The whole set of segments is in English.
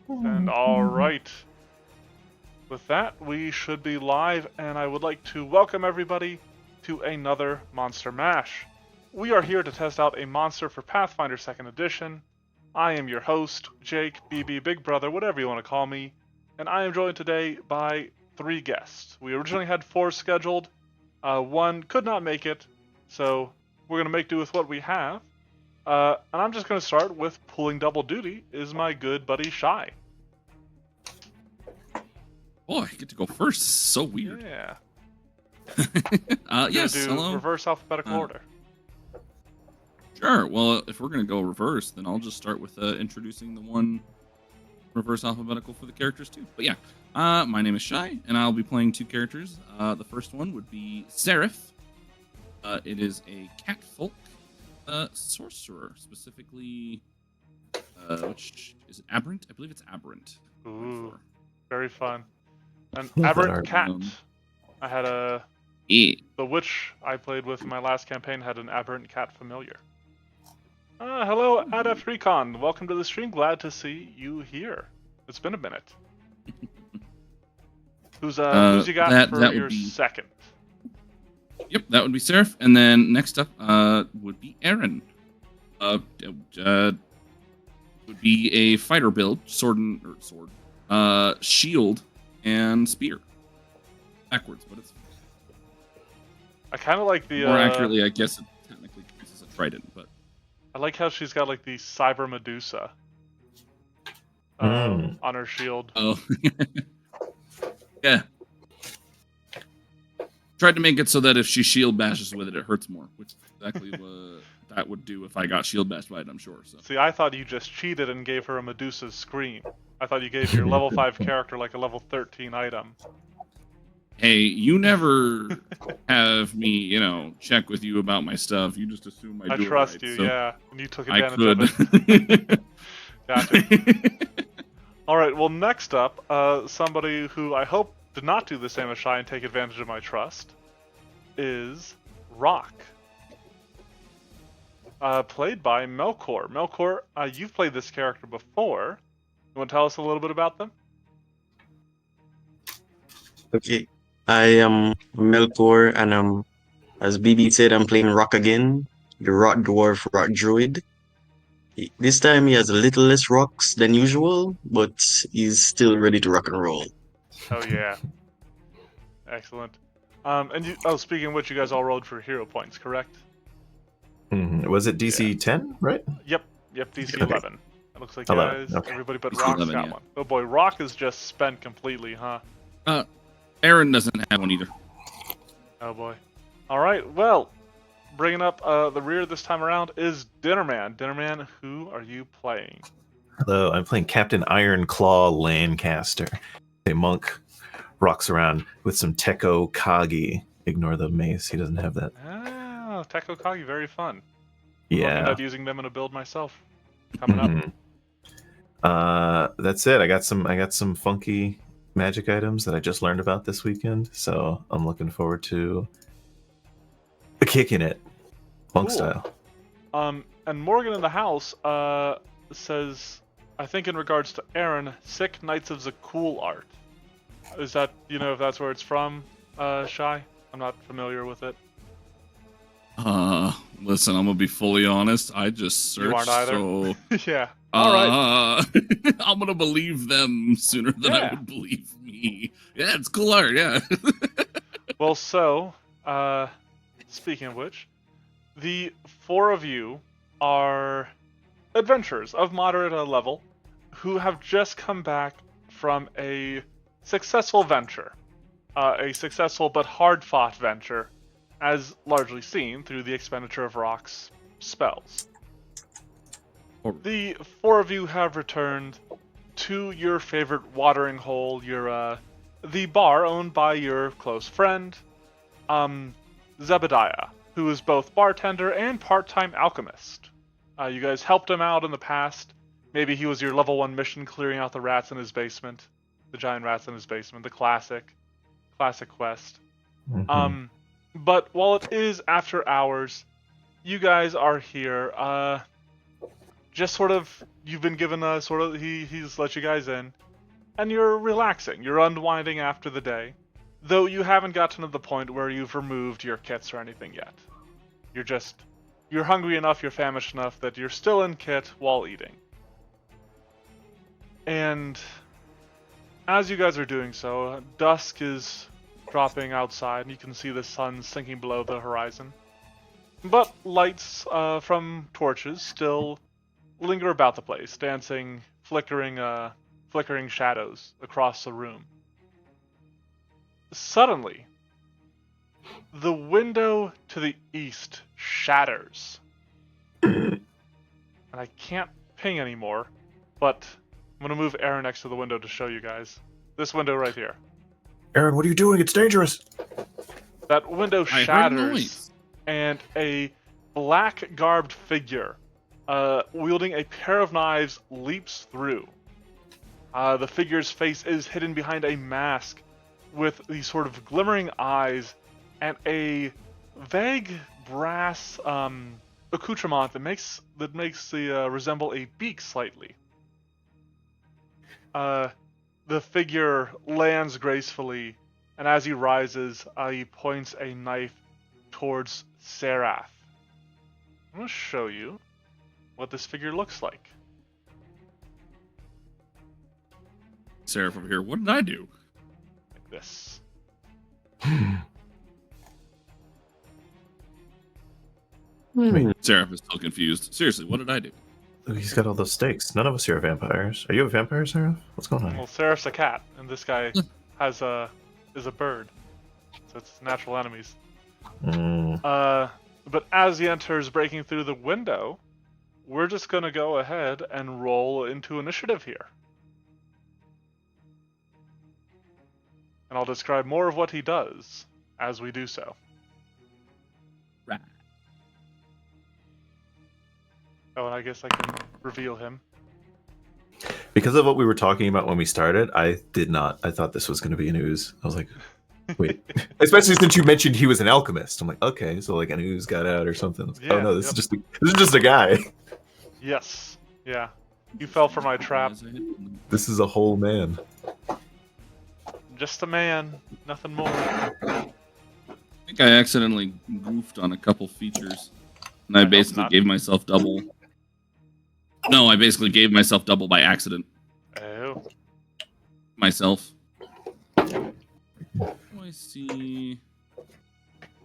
And alright. With that, we should be live, and I would like to welcome everybody to another Monster Mash. We are here to test out a monster for Pathfinder 2nd Edition. I am your host, Jake, BB, Big Brother, whatever you want to call me, and I am joined today by 3 guests. We originally had 4 scheduled. One could not make it, so we're going to make do with what we have. And I'm just going to start with pulling double duty is my good buddy Shy. Oh, I get to go first. This is so weird. Yeah. Yes, do hello. Reverse alphabetical order. Sure. Well, if we're going to go reverse, then I'll just start with introducing the one reverse alphabetical for the characters, too. But yeah, my name is Shy, and I'll be playing 2 characters. The first one would be Seraph. It is a catfolk sorcerer, specifically, which is it Aberrant? I believe it's Aberrant. Ooh, very fun. An Aberrant cat. I had the witch I played with in my last campaign had an Aberrant cat familiar. Hello, Adept Recon. Welcome to the stream. Glad to see you here. It's been a minute. Who's you got for your second? Yep, that would be Seraph. And then next up would be Aaron. Would be a fighter build, shield, and spear. Backwards, but it's... I kind of like the... More accurately, I guess it technically uses a trident, but... I like how she's got like the Cyber Medusa on her shield. Oh. Yeah. Tried to make it so that if she shield bashes with it, it hurts more, which is exactly what that would do if I got shield bashed by it, I'm sure. So. See, I thought you just cheated and gave her a Medusa's scream. I thought you gave your level 5 character like a level 13 item. Hey, you never have me, check with you about my stuff. You just assume I do. I trust right, you, so yeah. And you took advantage of it. Gotcha. Alright, well, next up, somebody who I hope did not do the same as Shy and take advantage of my trust is Rock. Played by Melkor. Melkor, you've played this character before. You want to tell us a little bit about them? Okay, I am Melkor, and as BB said, I'm playing Rock again, the Rock Dwarf Rock Druid. This time he has a little less rocks than usual, but he's still ready to rock and roll. Oh yeah, excellent. And you, speaking of which, you guys all rolled for hero points, correct? Was it DC 10, right? Yep, DC 11. It looks like 11, guys, okay. everybody but DC Rock's 11, got yeah. one. Oh boy, Rock is just spent completely, huh? Aaron doesn't have one either. Oh boy. Alright, well, bringing up the rear this time around is Dinnerman. Dinnerman, who are you playing? Hello, I'm playing Captain Iron Claw Lancaster. A monk rocks around with some Tekko Kagi. Ignore the mace, he doesn't have that. Ah, Tekko Kagi, very fun. Yeah. I'm looking at using them in a build myself. Coming up. That's it. I got some funky magic items that I just learned about this weekend, so I'm looking forward to kicking it, monk style. And Morgan in the house says, I think in regards to Aaron, Sick Knights of the Cool art. Is that, if that's where it's from, Shy? I'm not familiar with it. Listen, I'm gonna be fully honest. I just searched, you aren't either? so yeah. All right. I'm gonna believe them sooner than I would believe me. Yeah, it's cool art. Yeah. Well, so speaking of which, the 4 of you are adventurers of moderate level who have just come back from a successful venture, a successful but hard-fought venture, as largely seen through the expenditure of Rock's spells. The 4 of you have returned to your favorite watering hole, the bar owned by your close friend, Zebediah, who is both bartender and part-time alchemist. You guys helped him out in the past. Maybe he was your level 1 mission clearing out the rats in his basement. The giant rats in his basement. The classic quest. But while it is after hours, you guys are here just sort of, you've been given a sort of, he's let you guys in, and you're relaxing. You're unwinding after the day, though you haven't gotten to the point where you've removed your kits or anything yet. You're hungry enough, you're famished enough that you're still in kit while eating. And as you guys are doing so, dusk is dropping outside, and you can see the sun sinking below the horizon. But lights from torches still linger about the place, dancing, flickering shadows across the room. Suddenly, the window to the east shatters. And I can't ping anymore, but I'm going to move Aaron next to the window to show you guys. This window right here. Aaron, what are you doing? It's dangerous. That window I heard a shatters, noise. and a black-garbed figure wielding a pair of knives leaps through. The figure's face is hidden behind a mask with these sort of glimmering eyes and a vague brass accoutrement that makes the resemble a beak slightly. The figure lands gracefully, and as he rises, he points a knife towards Seraph. I'm going to show you what this figure looks like. Seraph over here. What did I do? Like this. Seraph is still confused. Seriously, what did I do? Ooh, he's got all those stakes. None of us here are vampires. Are you a vampire, Sarah? What's going on? Well, Seraph's a cat, and this guy is a bird. So it's natural enemies. But as he enters, breaking through the window, we're just going to go ahead and roll into initiative here. And I'll describe more of what he does as we do so. Right. Oh, and I guess I can reveal him. Because of what we were talking about when we started, I thought this was going to be an ooze. I was like, wait. Especially since you mentioned he was an alchemist. I'm like, okay, so like an ooze got out or something. Yeah, oh no, this is just a guy. Yes. Yeah. You fell for my trap. This is a whole man. Just a man. Nothing more. I think I accidentally goofed on a couple features. And I I hope basically not. gave myself double. No, I basically gave myself double by accident. Oh. Myself. Do I see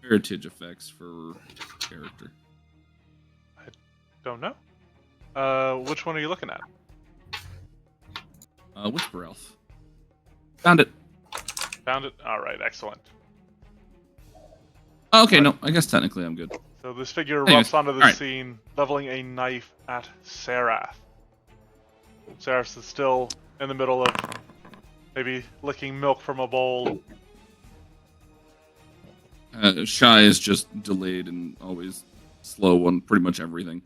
heritage effects for character? Don't know. Which one are you looking at? Whisper Elf. Found it. Found it? Alright, excellent. Oh, okay, no, I guess technically I'm good. So this figure Anyways, erupts onto the alright. scene, leveling a knife at Seraph. Seraph is still in the middle of maybe licking milk from a bowl. Shy is just delayed and always slow on pretty much everything.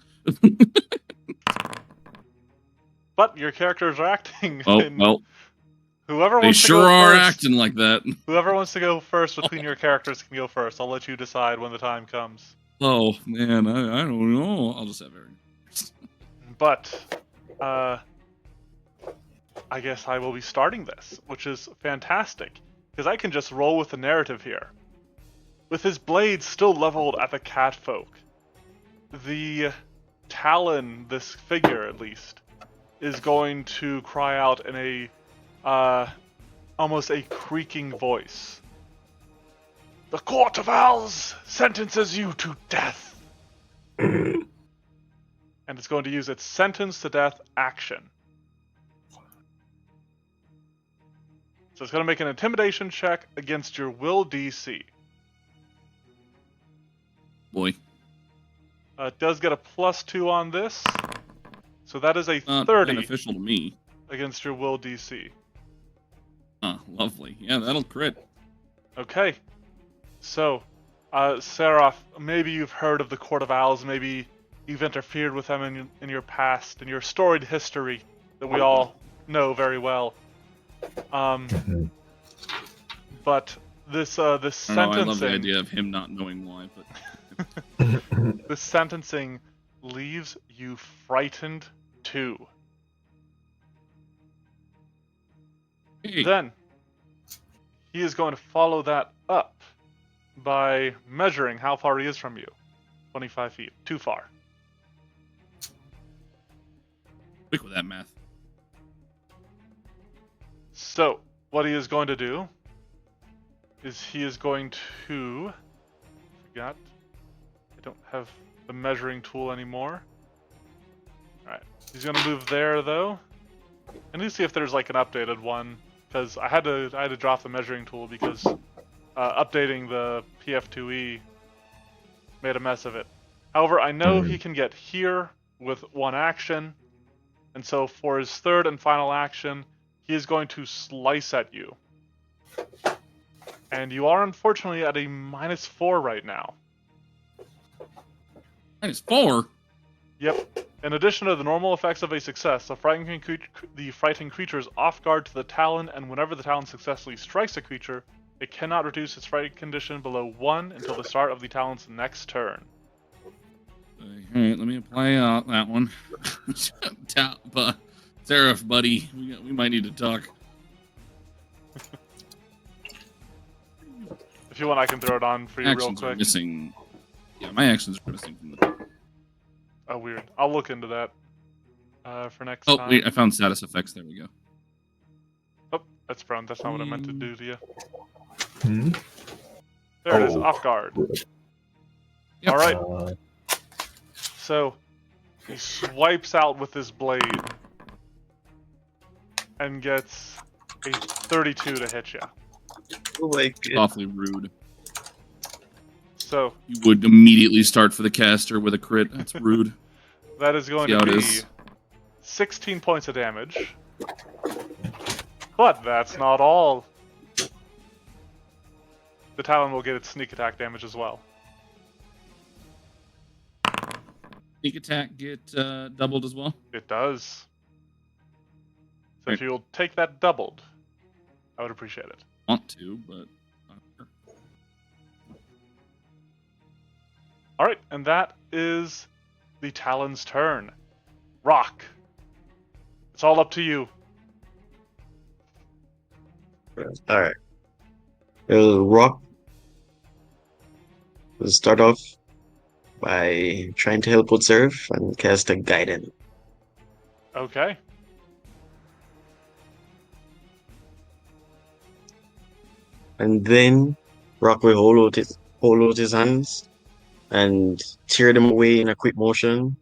But your characters are acting. Oh, and well, whoever they wants to sure go are first, acting like that. Whoever wants to go first between your characters can go first. I'll let you decide when the time comes. Oh, man, I don't know. I'll just have Aaron. But, I guess I will be starting this, which is fantastic, because I can just roll with the narrative here. With his blade still leveled at the catfolk, the Talon, this figure at least, is going to cry out in a, almost a creaking voice. The Court of Owls sentences you to death. And it's going to use its sentence to death action. So it's going to make an intimidation check against your will DC. Boy. It does get a +2 on this. So that is a Not 30 beneficial to me. against your will DC. Huh, lovely. Yeah, that'll crit. Okay. So, Seraph, maybe you've heard of the Court of Owls, maybe you've interfered with them in your past, in your storied history that we all know very well. But this I don't know, I love the sentencing, idea of him not knowing why, but the sentencing leaves you frightened too. Hey, Then he is going to follow that up by measuring how far he is from you. 25 feet. Too far. quick with that math. So, what he is going to do is he is going to... Forgot. I don't have the measuring tool anymore. Alright. He's going to move there, though. I need to see if there's like an updated one, because I had to drop the measuring tool because updating the PF2E made a mess of it. However, I know he can get here with one action, and so for his third and final action, he is going to slice at you. And you are unfortunately at a -4 right now. -4? Yep. In addition to the normal effects of a success, the frightened creature is off guard to the Talon, and whenever the Talon successfully strikes a creature, it cannot reduce its frightened condition below 1 until the start of the Talon's next turn. Alright, let me apply that one. Seraph, buddy, we might need to talk. If you want, I can throw it on for you real Actions are quick. missing. Yeah, my actions are missing from the. Oh, weird. I'll look into that for next Oh, time. wait, I found status effects. There we go. Oh, that's prone. That's not what I meant to do to you. Hmm? There it is. Oh. Off guard. Yep. All right. So he swipes out with his blade and gets a 32 to hit you. Oh my god. Awfully rude. So You would immediately start for the caster with a crit. That's rude. that is going See how to it be is. 16 points of damage. But that's not all. The Talon will get its sneak attack damage as well. Sneak attack get doubled as well. It does. So Right. if you'll take that doubled, I would appreciate it. Want to, but Alright, and that is the Talon's turn. Rock. It's all up to you. Alright. Rock will start off by trying to help with Surf and cast a Guidance. Okay. And then Rock will hold out his hands and tear them away in a quick motion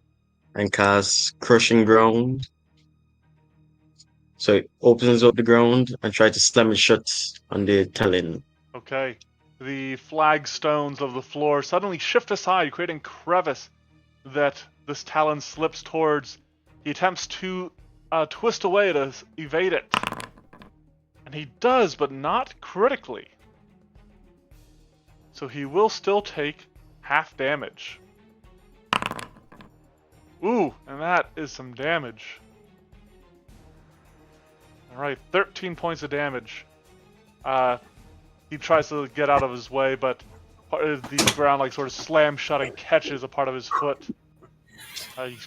and cast Crushing Ground. So it opens up the ground and tries to slam it shut on the Talon. Okay. The flagstones of the floor suddenly shift aside, creating a crevice that this Talon slips towards. He attempts to twist away to evade it. And he does, but not critically. So he will still take half damage. Ooh, and that is some damage. Alright, 13 points of damage. He tries to get out of his way, but the ground like sort of slams shut and catches a part of his foot. He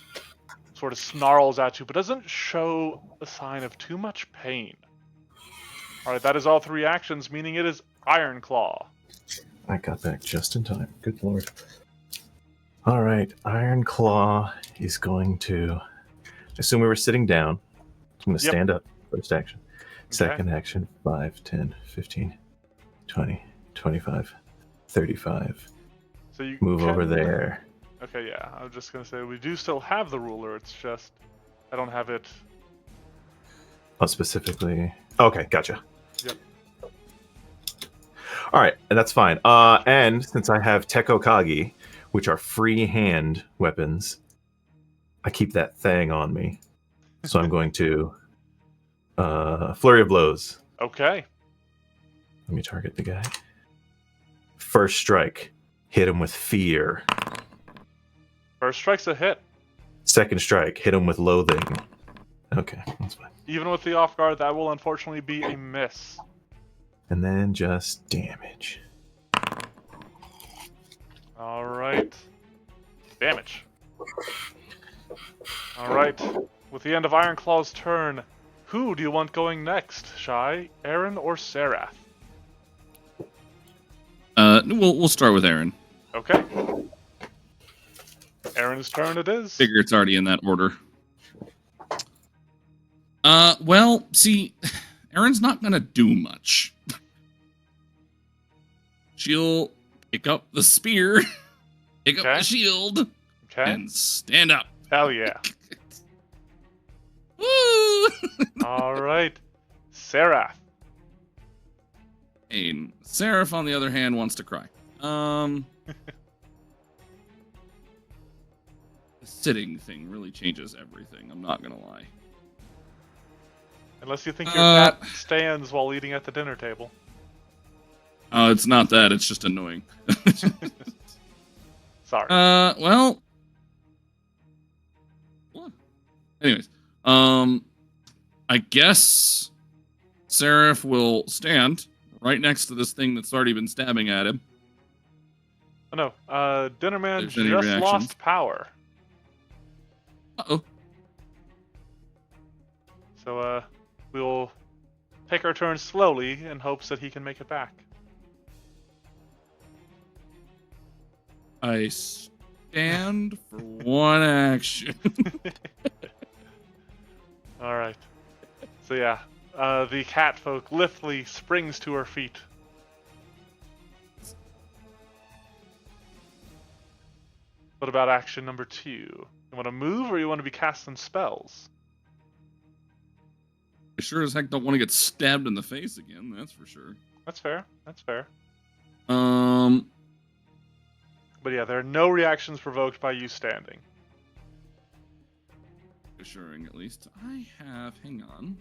sort of snarls at you, but doesn't show a sign of too much pain. Alright, that is all 3 actions, meaning it is Iron Claw. I got back just in time. Good lord. All right, Iron Claw is going to assume we were sitting down. I'm going to stand up. First action. Second action, 5, 10, 15, 20, 25, 35. So you Move can... over there. Okay, yeah. I was just gonna say we do still have the ruler. It's just I don't have it. Oh, specifically. Okay, gotcha. Yep. All right, and that's fine. And since I have Tekokagi, which are free hand weapons, I keep that thing on me. So I'm going to Flurry of Blows. Okay. Let me target the guy. First strike. Hit him with Fear. First strike's a hit. Second strike. Hit him with Loathing. Okay, that's fine. Even with the off guard, that will unfortunately be a miss. And then just damage. All right. Damage. Alright. With the end of Ironclaw's turn, who do you want going next? Shy, Aaron, or Serath? We'll start with Aaron. Okay. Aaron's turn it is. Figure it's already in that order. Well, see, Aaron's not gonna do much. She'll pick up the spear, pick up Okay. the shield, Okay. and stand up. Hell yeah. Woo! Alright. Serath. And Seraph, on the other hand, wants to cry. The sitting thing really changes everything. I'm not gonna lie. Unless you think your cat stands while eating at the dinner table. Oh, it's not that. It's just annoying. Sorry. Well. What? Anyways, I guess Seraph will stand right next to this thing that's already been stabbing at him. Oh no, Dinnerman There's any just reactions? lost power. Uh-oh. So, we'll take our turn slowly in hopes that he can make it back. I stand for one action. Alright. So yeah, the cat folk lithely springs to her feet. What about action number 2? You want to move or you want to be casting spells? I sure as heck don't want to get stabbed in the face again, that's for sure. That's fair. That's fair. Um, But yeah, there are no reactions provoked by you standing. assuring at least. I have, hang on.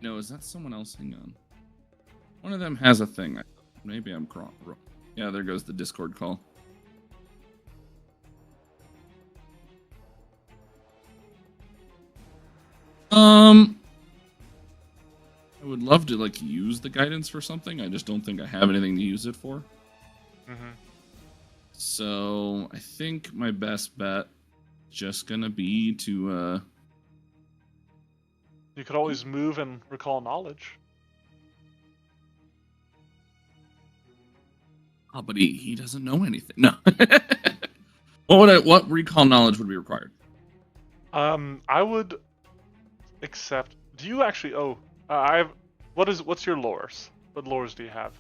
No, is that someone else? Hang on. One of them has a thing. Maybe I'm wrong. Yeah, there goes the Discord call. I would love to like use the guidance for something. I just don't think I have anything to use it for. Mm-hmm. So I think my best bet is just gonna be to You could always move and recall knowledge. oh, but he doesn't know anything. No. What recall knowledge would be required? I would accept. Do you actually? Oh, I have. What's your lores? What lores do you have?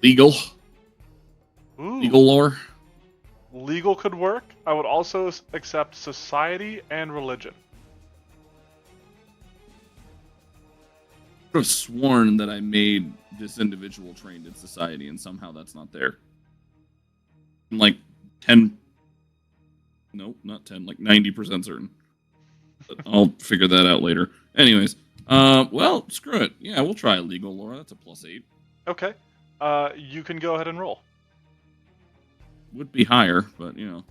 Legal Ooh, lore. legal could work. I would also accept society and religion. I could have sworn that I made this individual trained in society, and somehow that's not there. I'm like 10. Nope, not 10. Like 90% certain. But I'll figure that out later. Anyways, well, screw it. Yeah, we'll try legal lore. That's a +8. Okay. You can go ahead and roll. Would be higher, but you know.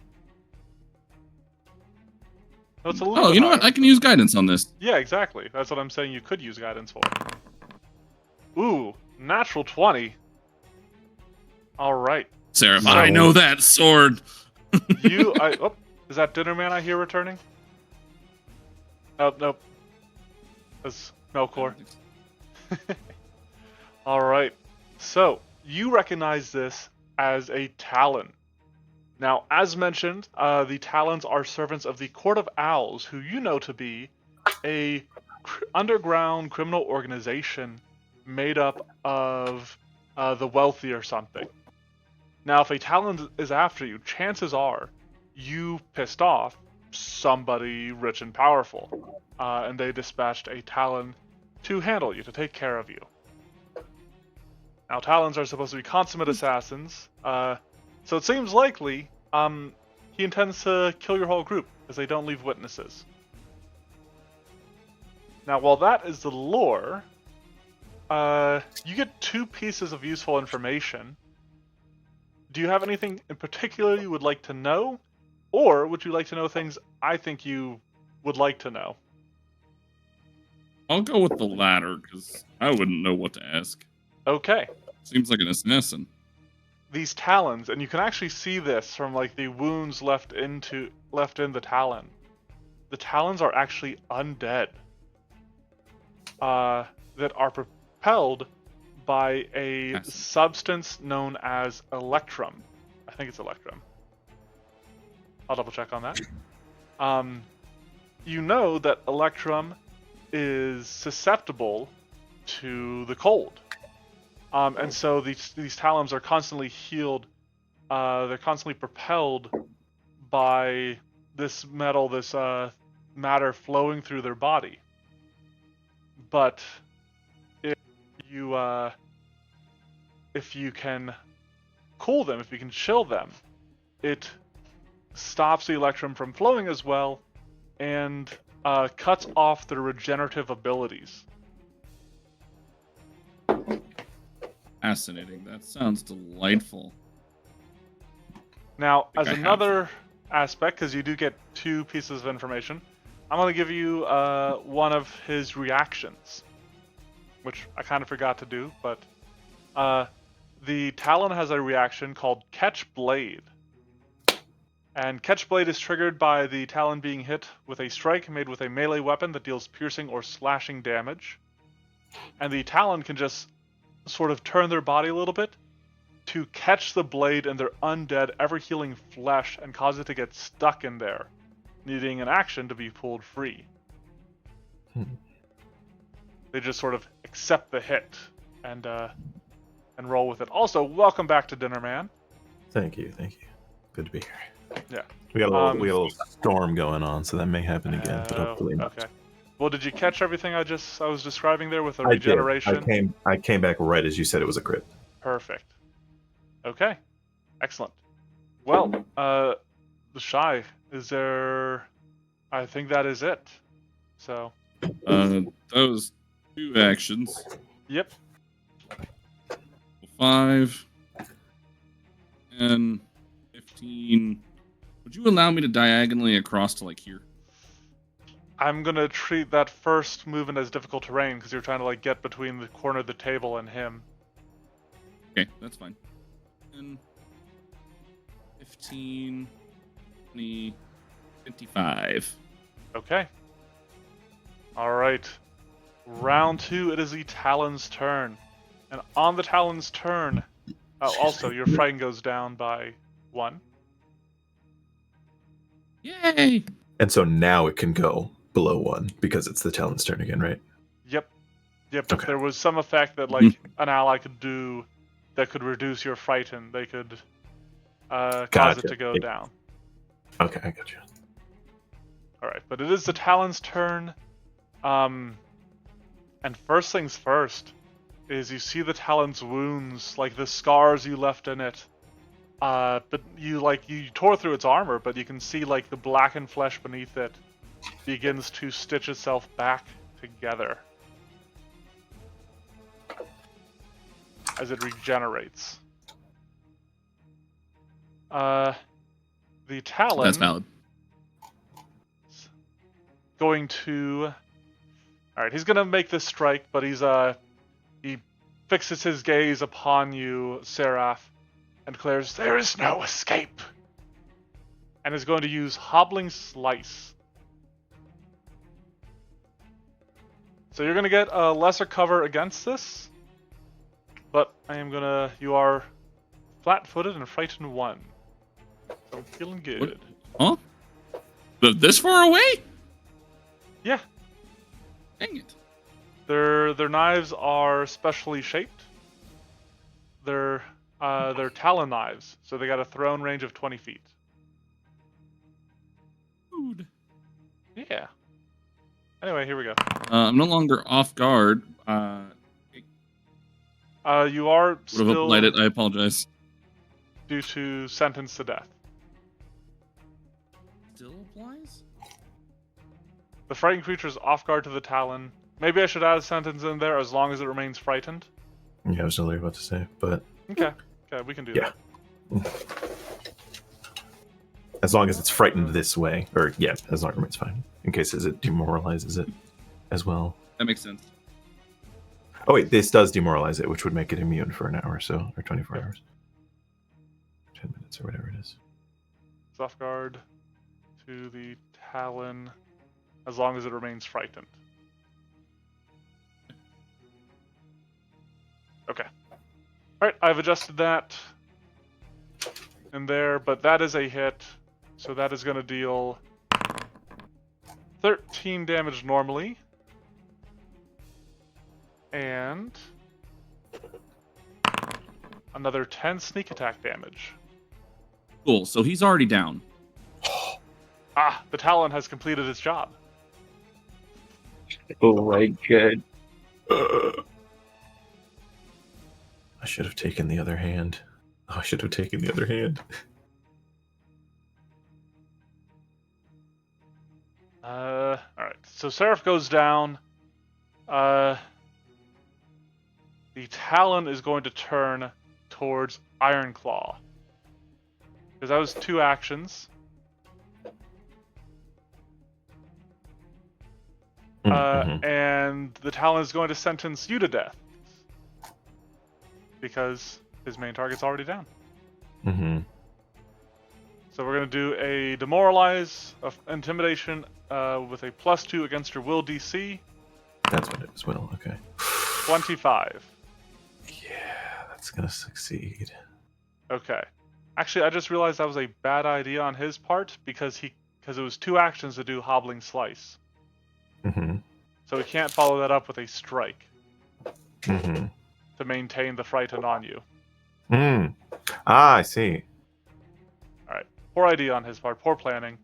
No, it's a little Oh, bit you know what? higher. I can use guidance on this. Yeah, exactly. That's what I'm saying. You could use guidance for. Ooh, natural 20. All right. Seraph, So- I know that sword. Oh, is that Dinnerman I hear returning? Oh, nope. That's Melkor. Alright. So, you recognize this as a Talon. Now, as mentioned, the Talons are servants of the Court of Owls, who you know to be a underground criminal organization made up of the wealthy or something. Now, if a Talon is after you, chances are you pissed off somebody rich and powerful, and they dispatched a Talon to handle you, to take care of you. Now, Talons are supposed to be consummate assassins, so it seems likely he intends to kill your whole group, as they don't leave witnesses. Now, while that is the lore, you get 2 pieces of useful information. Do you have anything in particular you would like to know? Or would you like to know things I think you would like to know? I'll go with the latter, because I wouldn't know what to ask. Okay. Seems like an assassin. these talons, and you can actually see this from like the wounds left in the talon. The talons are actually undead. That are propelled by a substance known as electrum. I think it's electrum. I'll double check on that. You know that electrum is susceptible to the cold. And so these talons are constantly healed. They're constantly propelled by this metal, this matter flowing through their body. But if you can cool them, if you can chill them, it stops the electrum from flowing as well, and cuts off their regenerative abilities. Fascinating. That sounds delightful. Now, as another aspect, because you do get 2 pieces of information, I'm going to give you one of his reactions, which I kind of forgot to do, but the Talon has a reaction called Catch Blade. And Catch Blade is triggered by the Talon being hit with a strike made with a melee weapon that deals piercing or slashing damage. And the Talon can just sort of turn their body a little bit to catch the blade in their undead, ever-healing flesh and cause it to get stuck in there, needing an action to be pulled free. They just sort of accept the hit and roll with it. Also, welcome back to Dinner Man. Thank you. Good to be here. Yeah. We got a little storm going on, so that may happen again, but hopefully not. Okay. Well, did you catch everything I was describing there with the regeneration? I came back right as you said it was a crit. Perfect. Okay. Excellent. Well, the Shy, is there... I think that is it. So... those 2 actions. Yep. 5 and 15. Would you allow me to diagonally across to like here? I'm gonna treat that first movement as difficult terrain because you're trying to like get between the corner of the table and him. Okay, that's fine. 10, 15, 20, 55. Okay. Alright. Round 2, it is the Talon's turn. And on the Talon's turn, also, your frighten goes down by 1. Yay! And so now it can go below 1 because it's the Talon's turn again, right? Yep. Okay. If there was some effect that like an ally could do that could reduce your frighten, they could cause it to go down. Okay, I got you. Alright, but it is the Talon's turn. And first things first is you see the Talon's wounds, like the scars you left in it. But you tore through its armor, but you can see like the blackened flesh beneath it begins to stitch itself back together as it regenerates. The Talon... That's valid. Going to... Alright, he's gonna make this strike, but he fixes his gaze upon you, Seraph, and declares, "There is no escape!" And is going to use Hobbling Slice. So you're gonna get a lesser cover against this, but you are flat-footed and frightened 1. So I'm feeling good. What? Huh? This far away? Yeah. Dang it. Their knives are specially shaped. They're Talon knives, so they got a thrown range of 20 feet. Dude. Yeah. Anyway, here we go. I'm no longer off guard. You are Would have still applied it. I apologize. due to sentence to death. Still applies? The frightened creature is off guard to the Talon. Maybe I should add a sentence in there as long as it remains frightened. Yeah, I was literally about to say, but... Okay, we can do that. As long as it's frightened this way. Or, yeah, as long as it remains fine. In case it demoralizes it as well. That makes sense. Oh, wait, this does demoralize it, which would make it immune for an hour or so, or 24 hours. 10 minutes or whatever it is. Soft guard to the Talon, as long as it remains frightened. Okay. Alright, I've adjusted that in there, but that is a hit, so that is going to deal 13 damage normally, and another 10 sneak attack damage. Cool. So he's already down. Ah, the Talon has completed its job. Oh my god. I should have taken the other hand. Oh, I should have taken the other hand. Alright, so Seraph goes down. The Talon is going to turn towards Ironclaw. Because that was 2 actions. And the Talon is going to sentence you to death. Because his main target's already down. Mm-hmm. So we're going to do a Demoralize of Intimidation with a +2 against your Will DC. That's what it is, Will. Okay. 25. Yeah, that's gonna succeed. Okay. Actually, I just realized that was a bad idea on his part because it was 2 actions to do Hobbling Slice. Mm-hmm. So he can't follow that up with a strike Mm-hmm. to maintain the frighten on you. Ah, I see. Alright. Poor idea on his part. Poor planning.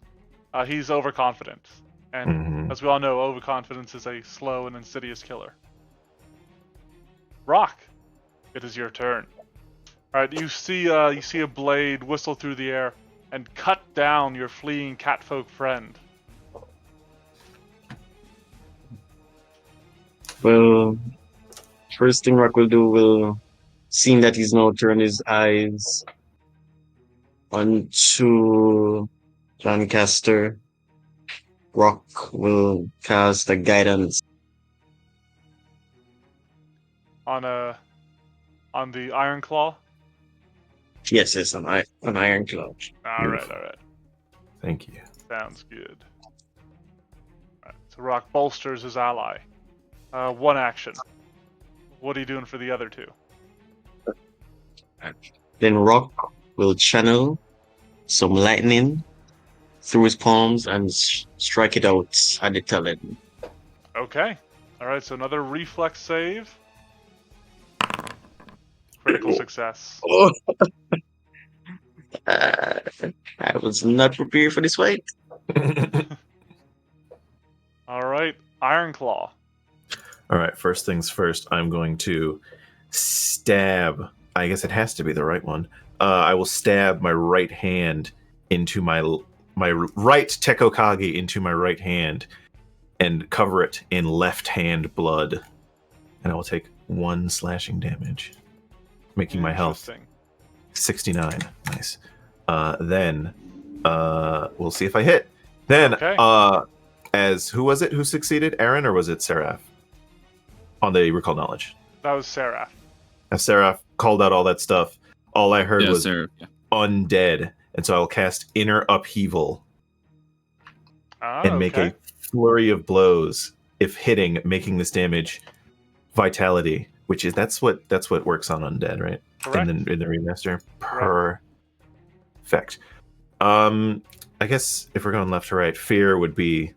He's overconfident. And Mm-hmm. as we all know, overconfidence is a slow and insidious killer. Rock, it is your turn. Alright, you see a blade whistle through the air and cut down your fleeing catfolk friend. Well, first thing Rock will do will, seeing that he's now turned his eyes onto Lancaster, Rock will cast a guidance. On the Iron Claw. Yes, an Iron Claw. Alright. Thank you. Sounds good. Alright, so Rock bolsters his ally. 1 action. What are you doing for the other 2? Then Rock will channel some lightning through his palms and strike it out at the Talon. Okay. Alright, so another reflex save. Critical success. Oh. I was not prepared for this fight. Alright, Iron Claw. All right, first things first, I'm going to stab. I guess it has to be the right one. I will stab my right hand into my right Tekokage into my right hand and cover it in left hand blood. And I will take 1 slashing damage, making my health Interesting. 69. Nice. Then we'll see if I hit. Then Okay. as who was it who succeeded? Aaron, or was it Seraph? On the recall knowledge. That was Seraph. As Seraph called out all that stuff, all I heard Yeah, was Sarah. Yeah. undead. And so I'll cast Inner Upheaval and make a flurry of blows. If hitting, making this damage vitality, which is that's what works on undead, right? Correct. In the remaster. Correct. Perfect. I guess if we're going left to right, fear would be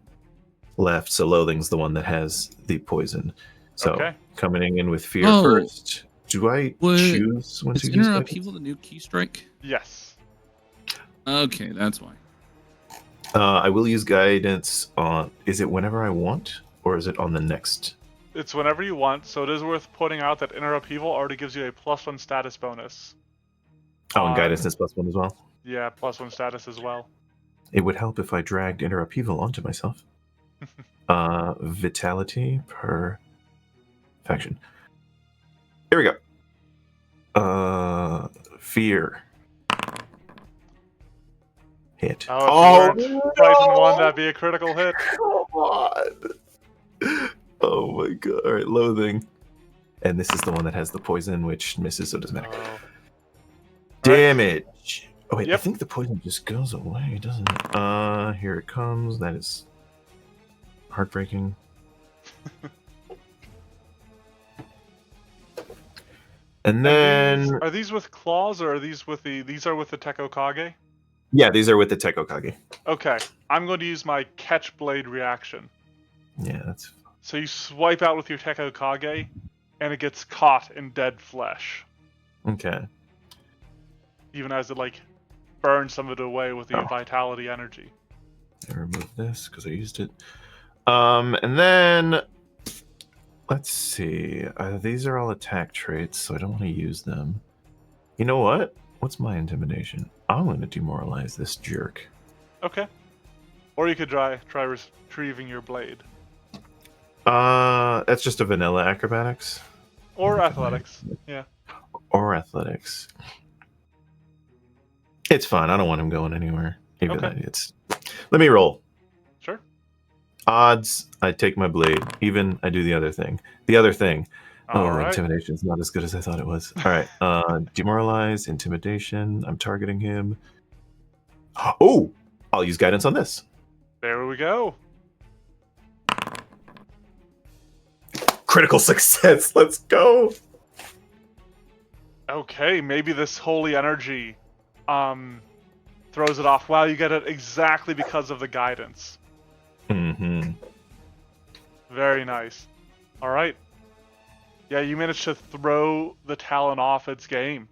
left, so loathing's the one that has the poison. So Okay. coming in with fear Oh. first. Do I What- choose when Is to use Inner that? Upheaval the new key strike? Yes. Okay, that's why. I will use guidance on. Is it whenever I want, or is it on the next? It's whenever you want, so it is worth pointing out that Inner Upheaval already gives you a +1 status bonus. Oh, and guidance is +1 as well. Yeah, +1 status as well. It would help if I dragged Inner Upheaval onto myself. Vitality per faction. Here we go. Fear. Hit. Oh, if you weren't frightened 1, that'd be a critical hit. Come on. Oh my god. All right, loathing. And this is the one that has the poison, which misses, so it doesn't matter. Oh. Damage. Oh wait, I Yep. think the poison just goes away, doesn't it? Here it comes. That is heartbreaking. And then Are these with claws or are these with the? These are with the Tekokage. yeah, these are with the Tekokage. Okay, I'm going to use my catch blade reaction. Yeah, that's So you swipe out with your Tekokage, and it gets caught in dead flesh, okay. even as it like burns some of it away with the Oh. vitality energy. I remove this because I used it. And then let's see. These are all attack traits, so I don't want to use them. You know what? What's my intimidation? I'm going to demoralize this jerk. Okay. Or you could try retrieving your blade. That's just a vanilla acrobatics Or athletics. Yeah. or athletics. It's fine. I don't want him going anywhere. Even Okay. it's. Let me roll. Sure. Odds. I take my blade. Even. I do the other thing. The other thing. All right. Intimidation is not as good as I thought it was. All right. Demoralize. Intimidation. I'm targeting him. Oh, I'll use guidance on this. There we go. Critical success. Let's go. Okay, maybe this holy energy throws it off. Wow, you get it exactly because of the guidance. Mm-hmm. Very nice. All right. Yeah, you managed to throw the Talon off its game.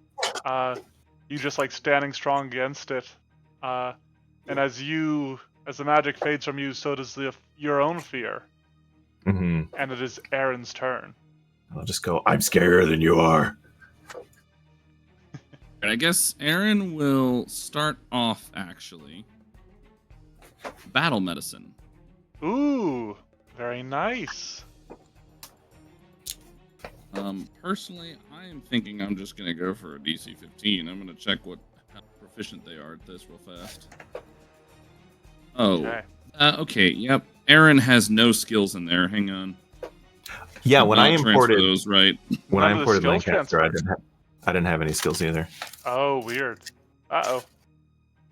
You just like standing strong against it. And as the magic fades from you, so does your own fear. Mm-hmm. And it is Aaron's turn. I'll just go. I'm scarier than you are. I guess Aaron will start off actually. Battle medicine. Ooh, very nice. Personally, I am thinking I'm just gonna go for a DC 15. I'm gonna check how proficient they are at this real fast. Oh, Okay. okay, yep. Aaron has no skills in there. Hang on. Yeah, when I Transfer imported those, right? when I None of the imported skills Lancaster, transfer. I didn't have any skills either. Oh, weird. Uh-oh.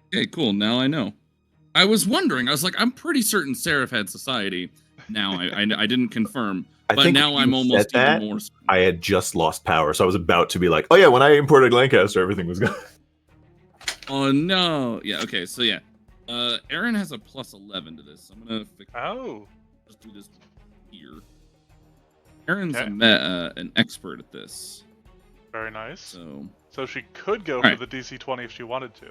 Okay, cool. Now I know. I was wondering. I was like, I'm pretty certain Seraph had society. Now I didn't confirm, I but think now when I'm you almost said that, even more. Certain. I had just lost power, so I was about to be like, "Oh yeah, when I imported Lancaster, everything was good." Oh no! Yeah. Okay. So yeah, Aaron has a plus 11 to this. I'm gonna just do this here. Aaron's Okay. an expert at this. Very nice. So she could go Alright. for the DC 20 if she wanted to.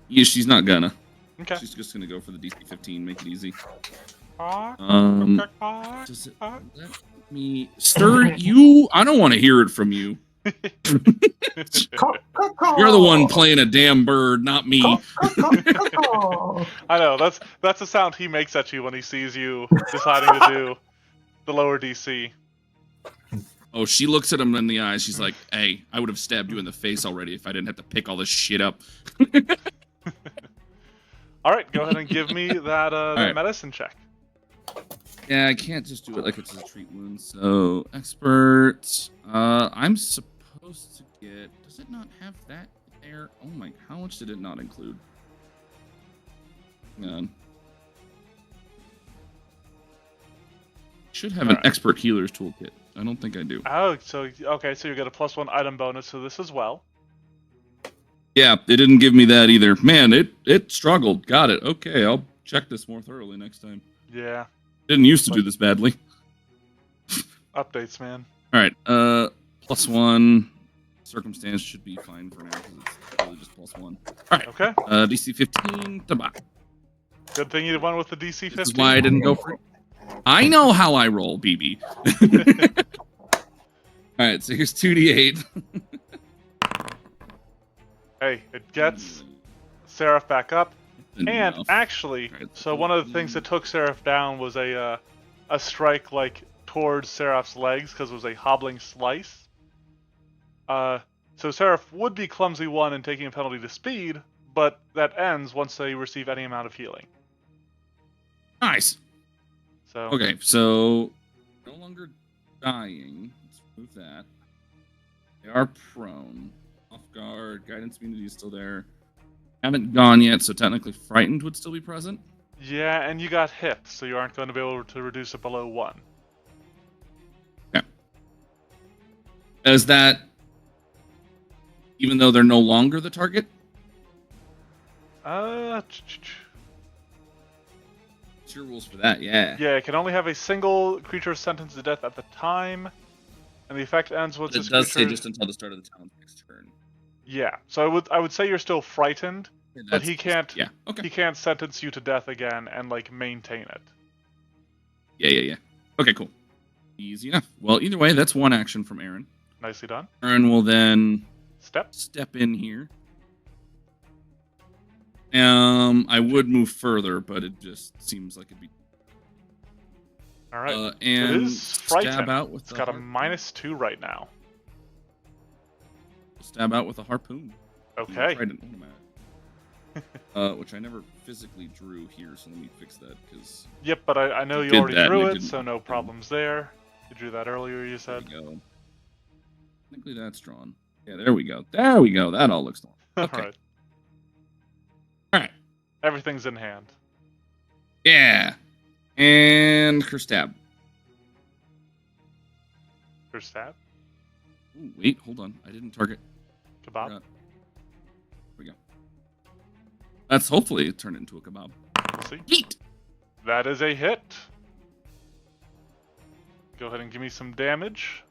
yeah, she's not gonna. Okay. She's just gonna go for the DC 15. Make it easy. Ah, Does it let me stir you? I don't want to hear it from you. You're the one playing a damn bird, not me. I know, that's the sound he makes at you when he sees you deciding to do the lower DC. Oh, she looks at him in the eyes. She's like, "Hey, I would have stabbed you in the face already if I didn't have to pick all this shit up." Alright, go ahead and give me that Alright. medicine check. Yeah, I can't just do it like it's a treat wound. So, expert. I'm supposed to get. Does it not have that there? Oh my! How much did it not include? Hang on. Should have an expert healer's toolkit. I don't think I do. Oh, so okay, so you get a +1 item bonus to this as well. Yeah, it didn't give me that either. Man, it struggled. Got it. Okay, I'll check this more thoroughly next time. Yeah. Didn't used to do this badly. Updates, man. All right. +1 circumstance should be fine for now because it's really just +1. All right. Okay. DC 15 to buy. Good thing you went with the DC 15. This is why I didn't go for it. I know how I roll, BB. All right, so here's 2d8. Hey, it gets Seraph back up. And Enough. actually, Alright, so one of the things that took Seraph down was a strike like towards Seraph's legs because it was a hobbling slice. So Seraph would be clumsy 1 and taking a penalty to speed, but that ends once they receive any amount of healing. Nice. So Okay, so no longer dying. Let's remove that. They are prone. Off guard. Guidance immunity is still there. Haven't gone yet, so technically frightened would still be present. Yeah, and you got hit, so you aren't going to be able to reduce it below 1. Yeah. As that, even though they're no longer the target? What's your rules for that? Yeah. Yeah, it can only have a single creature sentenced to death at the time, and the effect ends once It this does creature... say just until the start of the Talon's next turn. Yeah, so I would say you're still frightened, but he can't. Yeah. Okay. He can't sentence you to death again and like maintain it. Yeah. Okay, cool. Easy enough. Well, either way, that's one action from Aaron. Nicely done. Aaron will then step in here. I would move further, but it just seems like it'd be. All right. And it is frightened. Stab out with it's got a harpoon. -2 right now. Stab out with a harpoon. Okay. Which I never physically drew here, so let me fix that because. Yep, but I know you already drew it, so no problems there. You drew that earlier, you said. There we go. Technically, that's drawn. Yeah, there we go. There we go. That all looks normal. Okay. All right. Everything's in hand. Yeah. And Kerstab. Kerstab? Ooh, wait, hold on. I didn't target. Kebab? There we go. Let's hopefully turn it into a kebab. We'll see. Yeet! That is a hit. Go ahead and give me some damage.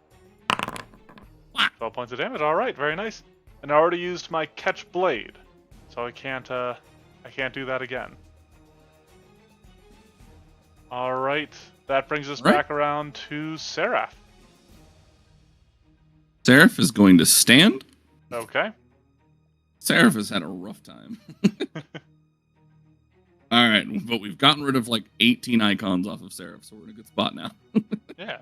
12 points of damage. All right, very nice. And I already used my catch blade, so I can't do that again. All right, that brings us back around to Seraph. Seraph is going to stand. Okay. Seraph has had a rough time. All right, but we've gotten rid of like 18 icons off of Seraph, so we're in a good spot now. Yeah.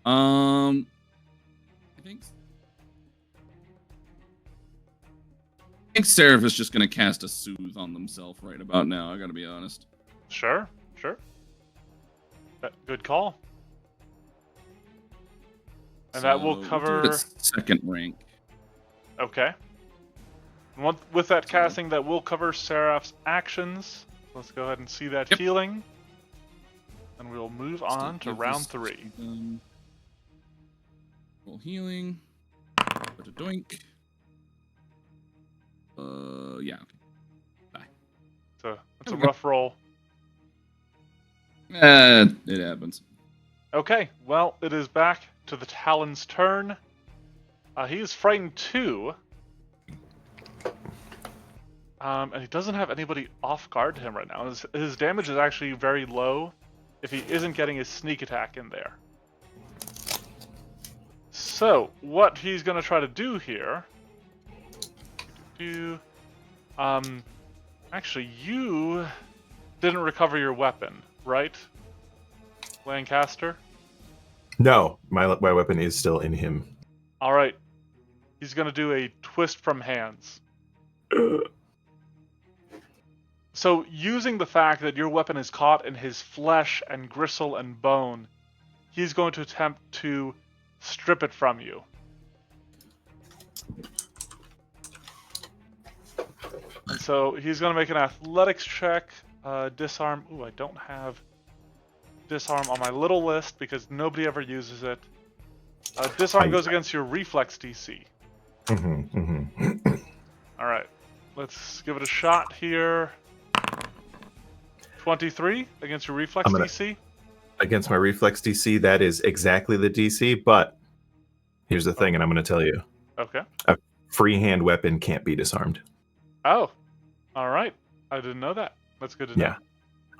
I think Seraph is just going to cast a Soothe on themselves right about now, I gotta be honest. Sure. Good call. And that will cover... We'll second rank. Okay. With that casting, that will cover Seraph's actions. Let's go ahead and see that healing. And we'll move on to round 3. Roll healing. Put a doink. Yeah. Okay. Bye. It's a rough roll. It happens. Okay, well, it is back to the Talon's turn. He is frightened too. And he doesn't have anybody off guard to him right now. His damage is actually very low if he isn't getting his sneak attack in there. So, what he's going to try to do here... actually, you didn't recover your weapon, right, Lancaster? No, my weapon is still in him. All right. He's going to do a twist from hands. So, using the fact that your weapon is caught in his flesh and gristle and bone, he's going to attempt to strip it from you. And so, he's going to make an athletics check, disarm. Ooh, I don't have disarm on my little list because nobody ever uses it. Disarm goes against your reflex DC. Alright, let's give it a shot here. 23 against your reflex DC? Against my reflex DC, that is exactly the DC, but here's the thing, and I'm going to tell you. Okay. A freehand weapon can't be disarmed. Oh, alright. I didn't know that. That's good to know. Yeah.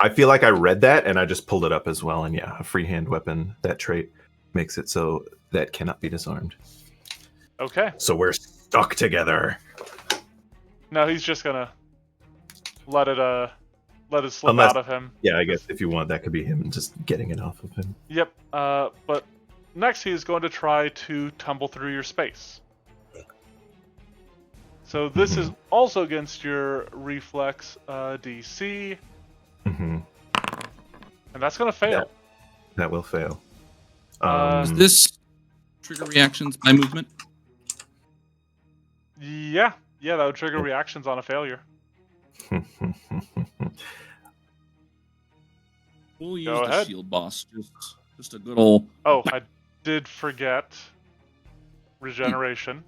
I feel like I read that, and I just pulled it up as well, and yeah, a freehand weapon, that trait makes it so that cannot be disarmed. Okay. So we're stuck together. No, he's just gonna let it slip out of him. Yeah, I guess if you want, that could be him just getting it off of him. Yep. But next he's going to try to tumble through your space. So this is also against your reflex DC. And that's gonna fail. That will fail. Is this trigger reactions by movement? Yeah, that would trigger reactions on a failure. We'll use Go the ahead. shield boss. Just a good old. Oh, I did forget regeneration.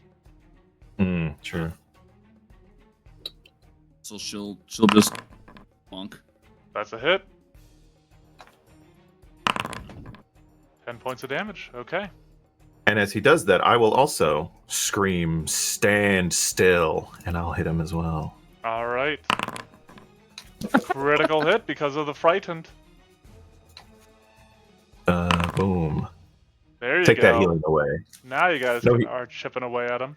Sure. So she'll just bonk. That's a hit. 10 points of damage. Okay. And as he does that, I will also scream, "Stand still," and I'll hit him as well. All right. Critical hit because of the frightened. Boom. There you Take go. that healing away. Now you guys No are chipping away at him.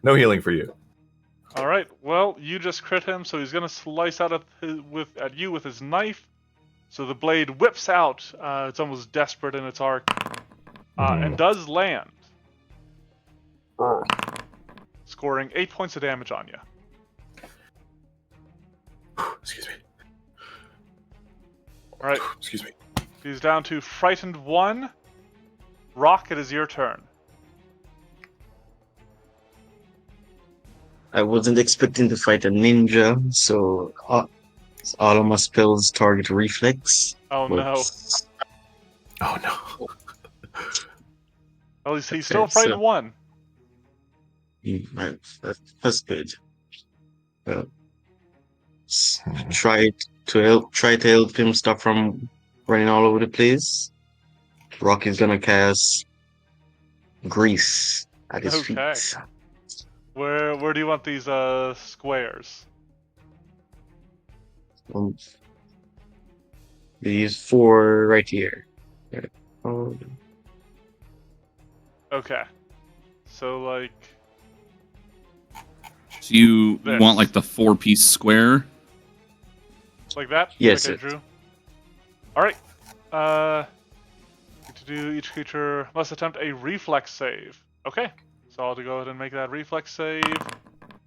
No healing for you. All right. Well, you just crit him, so he's gonna slice out at you with his knife. So the blade whips out. It's almost desperate in its arc, and does land, scoring 8 points of damage on you. Excuse me. All right. Excuse me. He's down to frightened 1. Rock, it is your turn. I wasn't expecting to fight a ninja, so all of my spells target reflex. Oh no. Oh no. Well, he's still Okay, frightened so- 1. That's good. Try to help him stop from running all over the place. Rock is gonna cast grease at his Okay. feet. Where do you want these squares? These 4 right here. Oh, Okay. So like So you This. want like the 4-piece square? that? Yes, Like I sir. drew. All right. To do each creature must attempt a reflex save. Okay. So I'll go ahead and make that reflex save.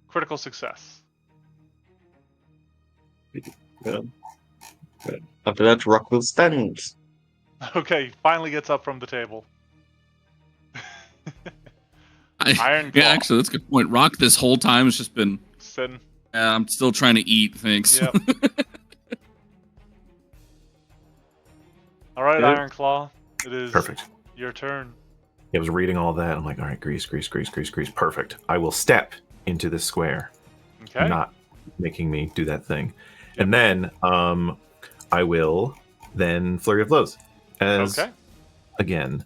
Critical success. good. After that, Rock will stand. Okay. Finally gets up from the table. Iron Yeah, Claw. actually, that's a good point. Rock this whole time has just been. Sin. I'm still trying to eat. Thanks. Yep. All right, Good. Iron Claw. It is Perfect. your turn. I was reading all that. I'm like, all right, grease. Perfect. I will step into this square, Okay. not making me do that thing. And then I will then flurry of blows. As Okay. again,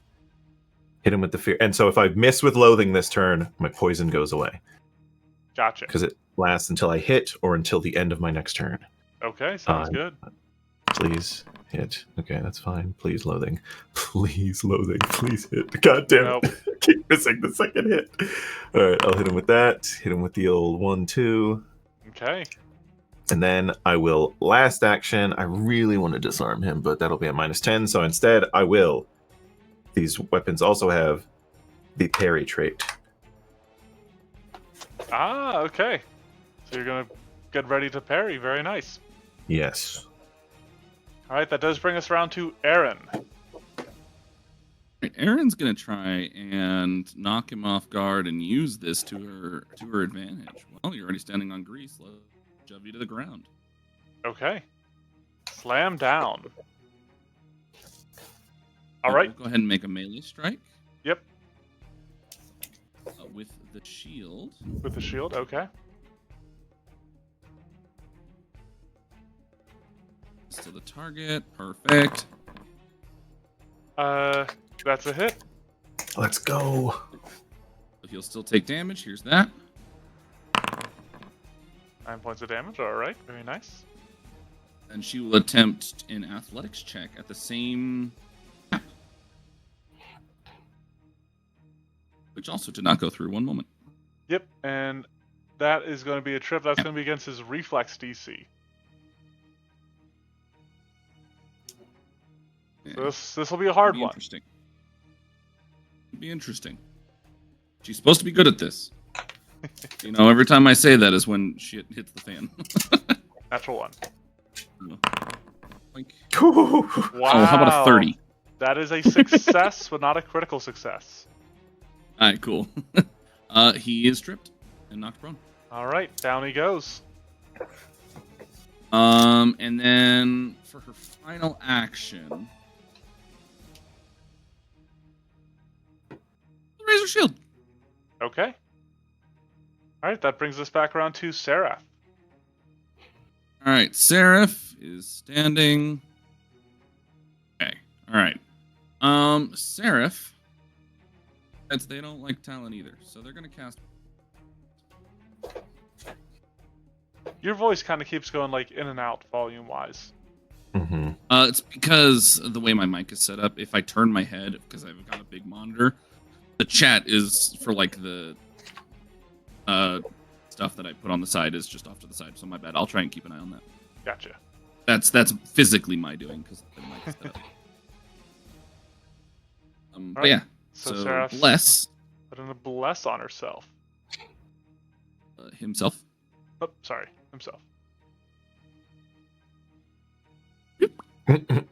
hit him with the fear. And so if I miss with loathing this turn, my poison goes away. Gotcha. Because it lasts until I hit or until the end of my next turn. Okay, sounds good. Please hit. Okay, that's fine. Please loathing. Please loathing. Please hit. God damn Nope. it. I keep missing the second hit. Alright, I'll hit him with that. Hit him with the old 1-2. Okay. And then I will last action. I really want to disarm him, but that'll be a -10. So instead, I will. These weapons also have the parry trait. Ah, okay. So you're gonna get ready to parry. Very nice. Yes. All right, that does bring us around to Aaron. Right, Erin's gonna try and knock him off guard and use this to her advantage. Well, you're already standing on grease. Let's shove you to the ground. Okay. Slam down. All right. We'll go ahead and make a melee strike. Yep. With the shield. With the shield. Okay. To the target. Perfect. That's a hit. Let's go. But he'll still take damage. Here's that. 9 points of damage. All right. Very nice. And she will attempt an athletics check at the same map. Which also did not go through. One moment. Yep. And that is going to be a trip. That's going to be against his reflex DC. So this will be a hard Be one. interesting. Be interesting. She's supposed to be good at this. You know, every time I say that is when shit hits the fan. Natural 1. Like, Wow. oh, how about a 30? That is a success, but not a critical success. All right, cool. He is stripped. and knocked prone. All right, down he goes. And then for her final action, raise her shield. Okay. All right, that brings us back around to Seraph. All right, Seraph is standing. Okay. All right. Seraph. They don't like Talon either, so they're gonna cast. Your voice kind of keeps going like in and out volume-wise. Mm-hmm. It's because of the way my mic is set up. If I turn my head, because I've got a big monitor, the chat is for like the stuff that I put on the side is just off to the side. So my bad. I'll try and keep an eye on that. Gotcha. That's physically my doing because the mic is set up. But right. yeah. So So Seraph's bless putting a bless on herself. himself. Oh, sorry, himself.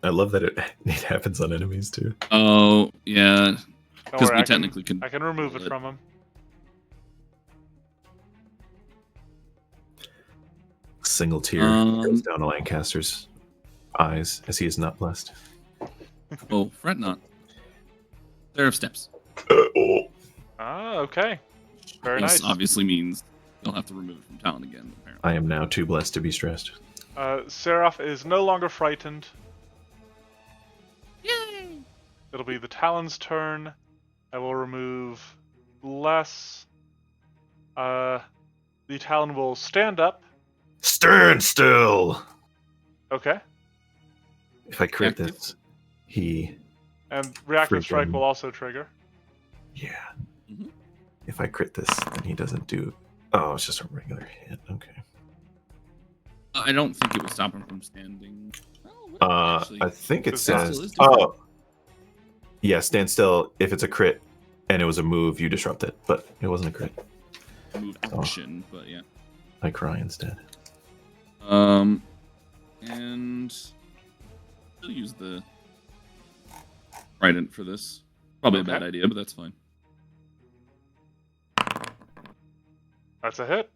I love that it happens on enemies too. Oh yeah, Don't because worry, we technically can. I can remove it from him. Single tear goes down Lancaster's eyes as he is not blessed. Oh, fret not. There are steps. Ah, okay. Very This nice. obviously means you'll have to remove it from Talon again. Apparently. I am now too blessed to be stressed. Seraph is no longer frightened. Yay! It'll be the Talon's turn. I will remove bless. The Talon will stand up. Stand still! Okay. If I crit Active. this, he... And reactive strike Freaking- will also trigger. Yeah. Mhm. If I crit this, then he doesn't do... Oh, it's just a regular hit. Okay. I don't think it would stop him from standing. Oh, actually, I think it So stand says... still is different. Oh! Yeah, stand still. If it's a crit and it was a move, you disrupt it. But it wasn't a crit. move action, but yeah. I cry instead. And I'll use the trident for this. Probably Okay. a bad idea, but that's fine. That's a hit.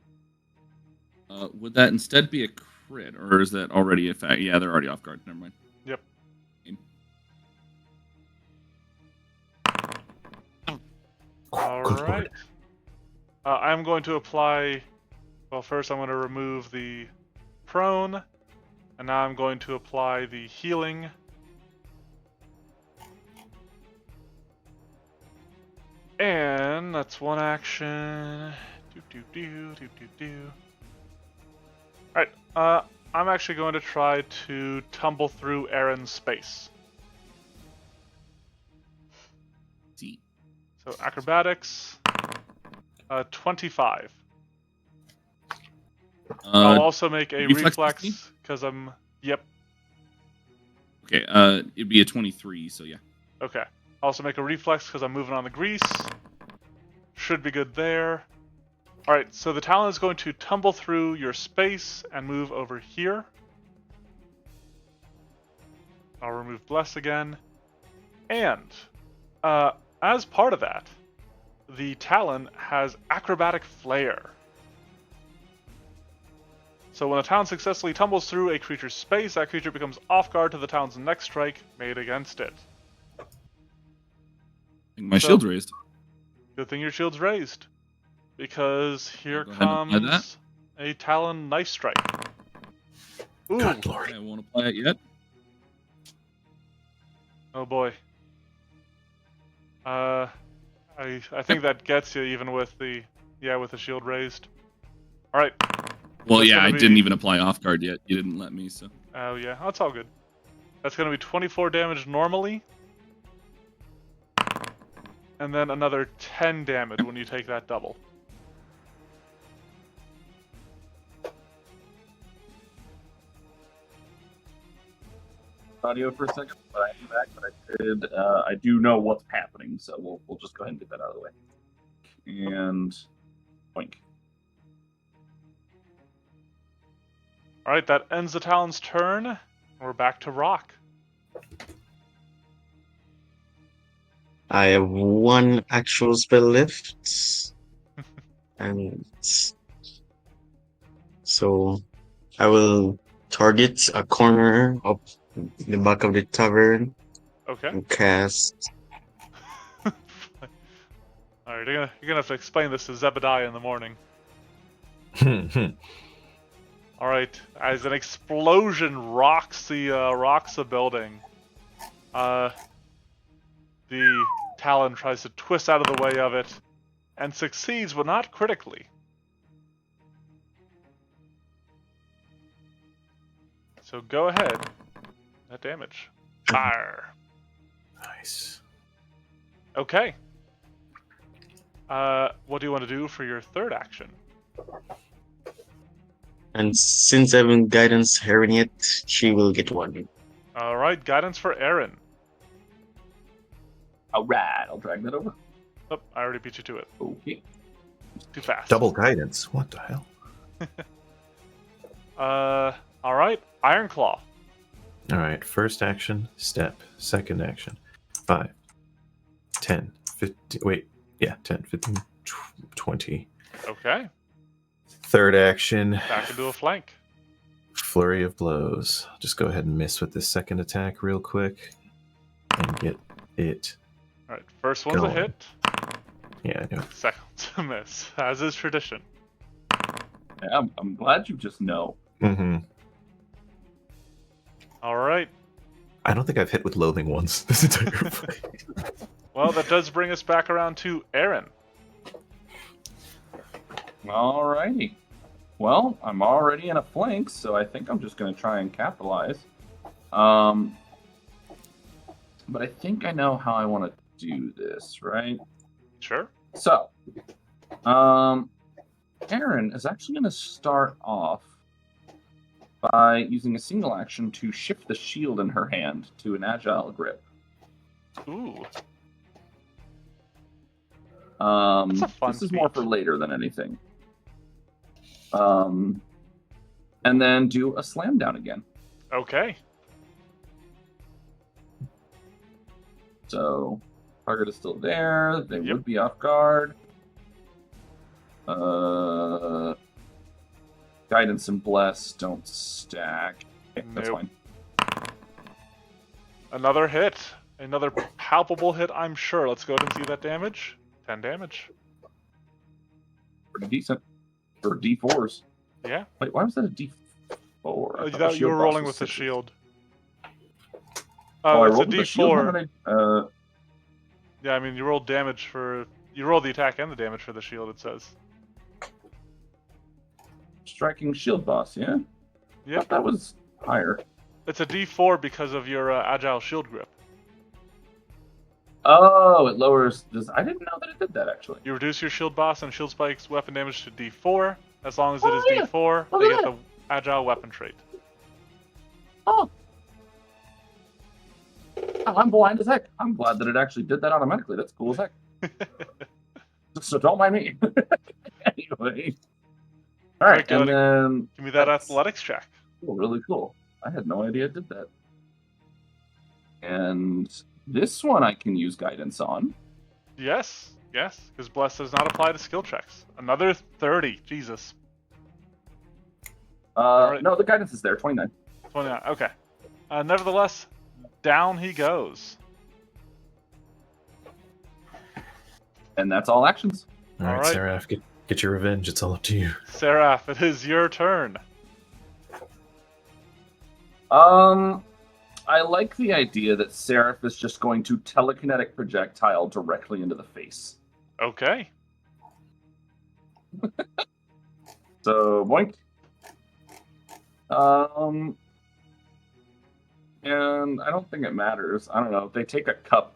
Would that instead be a crit, or is that already a fact? Yeah, they're already off guard. Never mind. Yep. All Good right. lord. I'm going to apply. Well, first I'm going to remove the prone, and now I'm going to apply the healing. And that's one action. Alright, I'm actually going to try to tumble through Aaron's space. See. So acrobatics, 25. I'll also make a reflex reflex because I'm. Yep. Okay. It'd be a 23. So yeah. Okay. Also make a reflex because I'm moving on the grease. Should be good there. Alright, so the Talon is going to tumble through your space and move over here. I'll remove Bless again. And, as part of that, the Talon has Acrobatic Flair. So when a Talon successfully tumbles through a creature's space, that creature becomes off guard to the Talon's next strike made against it. My So- shield's raised. Good thing your shield's raised. Because here Go ahead and apply that. comes a Talon Knife Strike. Ooh, Good lord. I won't apply it yet. oh boy. I think that gets you even with the with the shield raised. All right. Well, That's yeah, gonna I be- didn't even apply off guard yet. You didn't let me, so. Oh yeah, that's all good. That's gonna be 24 damage normally, and then another 10 damage when you take that double. Audio for a second, but I am back. But I do know what's happening, so we'll just go ahead and get that out of the way. And boink. All right, that ends the Talon's turn. We're back to Rock. I have one actual spell left. And so I will target a corner of the back of the tavern Okay. and cast. All right, you're gonna have to explain this to Zebediah in the morning. All right, as an explosion rocks the building, the Talon tries to twist out of the way of it, and succeeds, but not critically. So go ahead. That damage. Fire. Nice. Okay. What do you want to do for your third action? And since I've been guidance herring it, she will get one. All right, guidance for Aaron. All right, I'll drag that over. Oh, I already beat you to it. Okay. Too fast. Double guidance. What the hell? All right, Iron Claw. All right. First action, step. Second action, 5, 10, 15. Wait. Yeah, 10, 15, 20. Okay, Third action, back into a flank. flurry of blows. Just go ahead and miss with this second attack real quick and get it. All right, first one's Going. a hit. Yeah, I know. Second one's a miss, as is tradition. Yeah, I'm glad you just know. Mm-hmm. All right. I don't think I've hit with loathing once this entire fight. Well, that does bring us back around to Aaron. Alrighty. Well, I'm already in a flank, so I think I'm just going to try and capitalize. But I think I know how I want to do this, right? Sure. So, Aaron is actually going to start off by using a single action to shift the shield in her hand to an agile grip. Ooh. This a fun is more for feat. later than anything. And then do a slam down again. Okay. So target is still there. They Yep. would be off guard. Guidance and bless don't stack. Okay, that's Nope. fine. Another hit. Another palpable hit, I'm sure. Let's go ahead and see that damage. 10 damage. Pretty decent for D4s. Yeah. Wait, why was that a D4? I thought the You shield were boss rolling was with the sixes. shield. Oh, I It's a rolled with the shield. How D4. did I, Yeah, I mean, you rolled damage for... You rolled the attack and the damage for the shield, it says. striking shield boss, yeah? Yep. That was higher. It's a D4 because of your agile shield grip. Oh, it lowers. I didn't know that it did that actually. You reduce your shield boss and shield spike's weapon damage to D4. As long as it is yeah. D4, Look they at get the agile weapon trait. Oh, I'm blind as heck. I'm glad that it actually did that automatically. That's cool as heck. So don't mind me. Anyway. All right, Go and ahead then Give me that that's athletics check. cool, really cool. I had no idea it did that. And this one I can use guidance on. Yes, because Bless does not apply to skill checks. Another 30. Jesus. Alright. No, the guidance is there. 29. 29. Okay. Nevertheless, down he goes. And that's all actions. All right, Alright. Seraph, get your revenge. It's all up to you. Seraph, it is your turn. I like the idea that Seraph is just going to telekinetic projectile directly into the face. Okay. So boink. And I don't think it matters. I don't know. They take a cup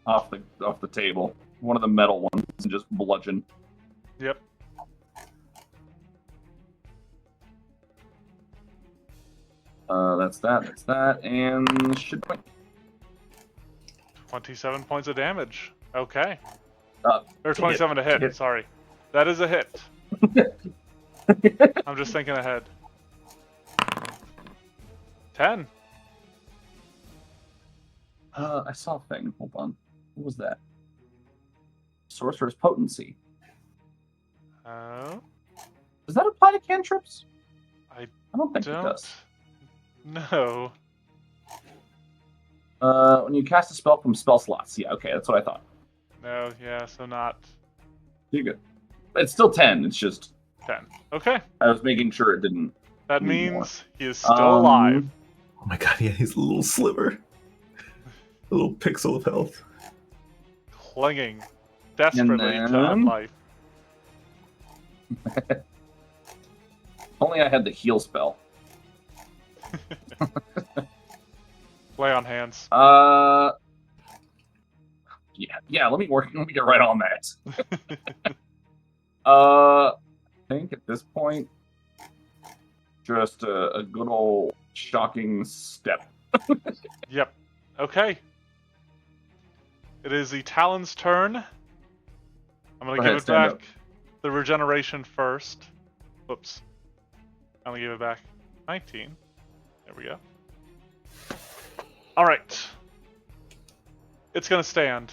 off the table, one of the metal ones, and just bludgeon. Yep. That's that, and should point. 27 points of damage. Okay. Or To 27 to hit. hit. Sorry. That is a hit. I'm just thinking ahead. 10. I saw a thing. Hold on. What was that? Sorcerer's Potency. Oh, Does that apply to cantrips? I I don't think it don't does. know. When you cast a spell from spell slots. Yeah, okay, that's what I thought. No, yeah, so not You're good. It's still 10. It's just 10. Okay, I was making sure it didn't. that need more. means he is still alive. Oh my god, yeah, he's a little sliver. A little pixel of health. Clinging desperately to then- life. Only I had the heal spell. Lay on hands. Yeah. Let me get right on that. I think at this point, just a good old shocking step. Yep. Okay. It is the Talon's turn. I'm gonna Go give ahead, it stand back. up. The regeneration first. Whoops. I'm gonna give it back 19. There we go. Alright. It's gonna stand.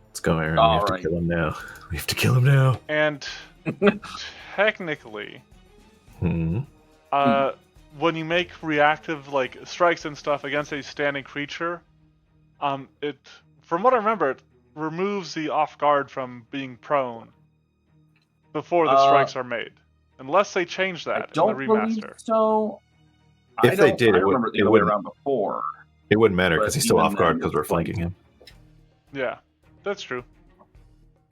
Let's go, Aaron. All we have right. to kill him now. We have to kill him now. And technically, Hmm. when you make reactive like strikes and stuff against a standing creature, it, from what I remember, it removes the off guard from being prone before the strikes are made, unless they change I that in the don't believe remaster. so. If they did, I it would- remember it the it other way wouldn't- around before. It wouldn't matter But because he's still even off guard then, because we're it's like- flanking him. Yeah, that's true.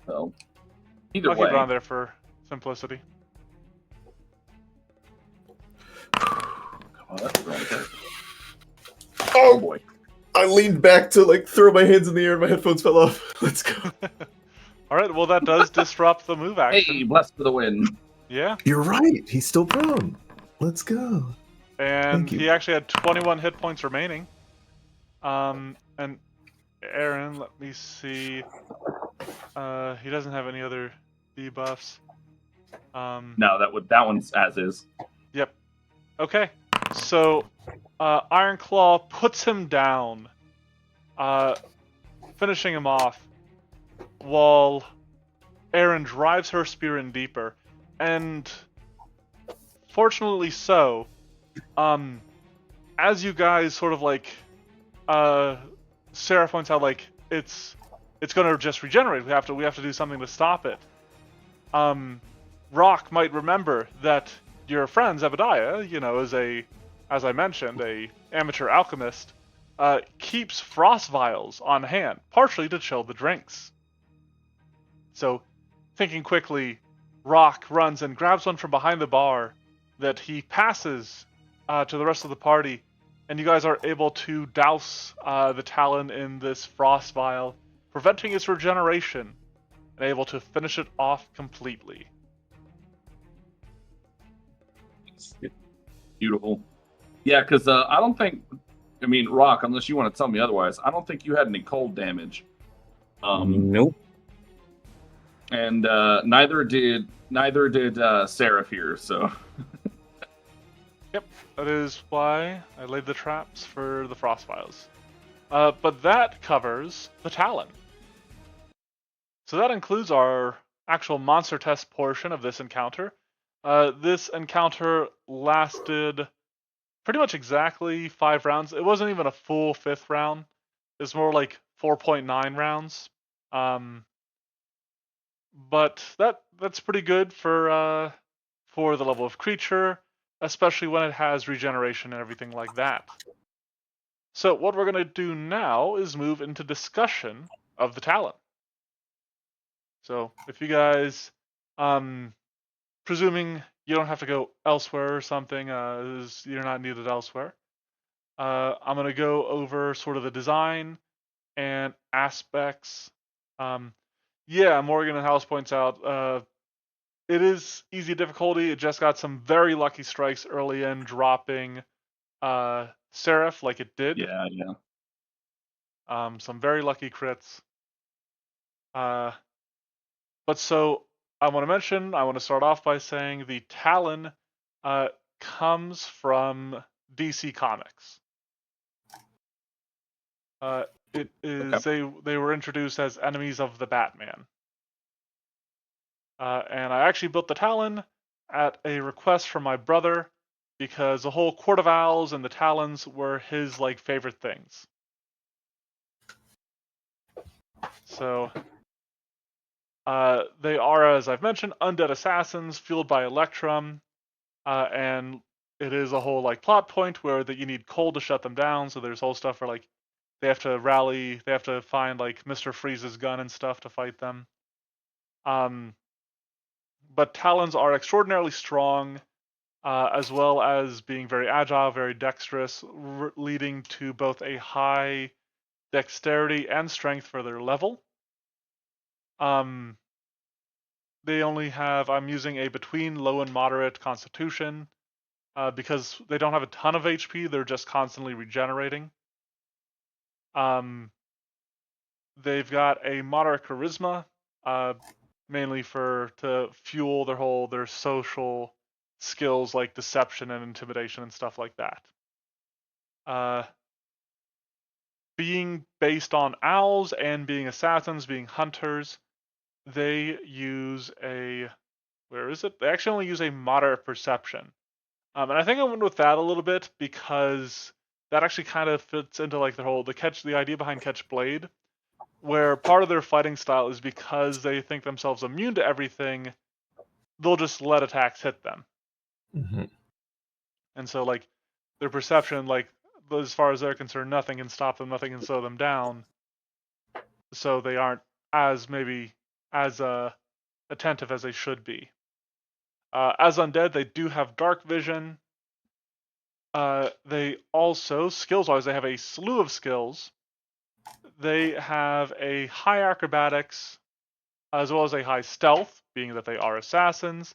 So either I'll way, keep it on there for simplicity. Oh, that's the wrong character. Oh Oh, boy. I leaned back to like throw my hands in the air and my headphones fell off. Let's go. All right, well that does disrupt the move action. Hey, blessed for the win. Yeah, You're right. He's still prone. Let's go. and Thank you. he actually had 21 hit points remaining. And Aaron, let me see. He doesn't have any other debuffs. No, that one's as is. Yep. Okay. So, Iron Claw puts him down, finishing him off, while Aaron drives her spear in deeper. And fortunately so, as you guys sort of like, Sarah points out, like, it's gonna just regenerate. We have to do something to stop it. Rock might remember that your friend Zebediah, as I mentioned, a amateur alchemist, keeps frost vials on hand, partially to chill the drinks. So, thinking quickly, Rock runs and grabs one from behind the bar that he passes to the rest of the party, and you guys are able to douse the Talon in this frost vial, preventing its regeneration, and able to finish it off completely. Beautiful. Yeah, because I don't think. I mean, Rock, unless you want to tell me otherwise, I don't think you had any cold damage. Nope. And neither did Seraph here. So Yep, that is why I laid the traps for the frost vials. But that covers the Talon. So that includes our actual monster test portion of this encounter. This encounter lasted pretty much exactly 5 rounds. It wasn't even a full 5th round. It's more like 4.9 rounds. But that's pretty good for the level of creature, especially when it has regeneration and everything like that. So what we're going to do now is move into discussion of the Talon. So if you guys, presuming you don't have to go elsewhere or something, you're not needed elsewhere, I'm going to go over sort of the design and aspects. Yeah, Morgan and House points out, it is easy difficulty. It just got some very lucky strikes early in, dropping Seraph like it did. yeah. Some very lucky crits. But so I want to start off by saying the Talon comes from DC Comics. It is Okay. they were introduced as enemies of the Batman. And I actually built the Talon at a request from my brother because the whole Court of Owls and the Talons were his like favorite things. So they are, as I've mentioned, undead assassins fueled by Electrum, and it is a whole like plot point where that you need cold to shut them down. So there's whole stuff where like they have to rally, they have to find like Mr. Freeze's gun and stuff to fight them. But Talons are extraordinarily strong, as well as being very agile, very dexterous, leading to both a high dexterity and strength for their level. They only have, I'm using a between low and moderate constitution, because they don't have a ton of HP, they're just constantly regenerating. They've got a moderate charisma, mainly to fuel their social skills like deception and intimidation and stuff like that. Being based on owls and being assassins, being hunters, they use a where is it? They actually only use a moderate perception. And I think I went with that a little bit because that actually kind of fits into like the idea behind Catch Blade, where part of their fighting style is because they think themselves immune to everything, they'll just let attacks hit them. Mm-hmm. And so like their perception, like as far as they're concerned, nothing can stop them, nothing can slow them down. So they aren't as attentive as they should be. As undead, they do have dark vision. They also, skills-wise, they have a slew of skills. They have a high acrobatics, as well as a high stealth, being that they are assassins.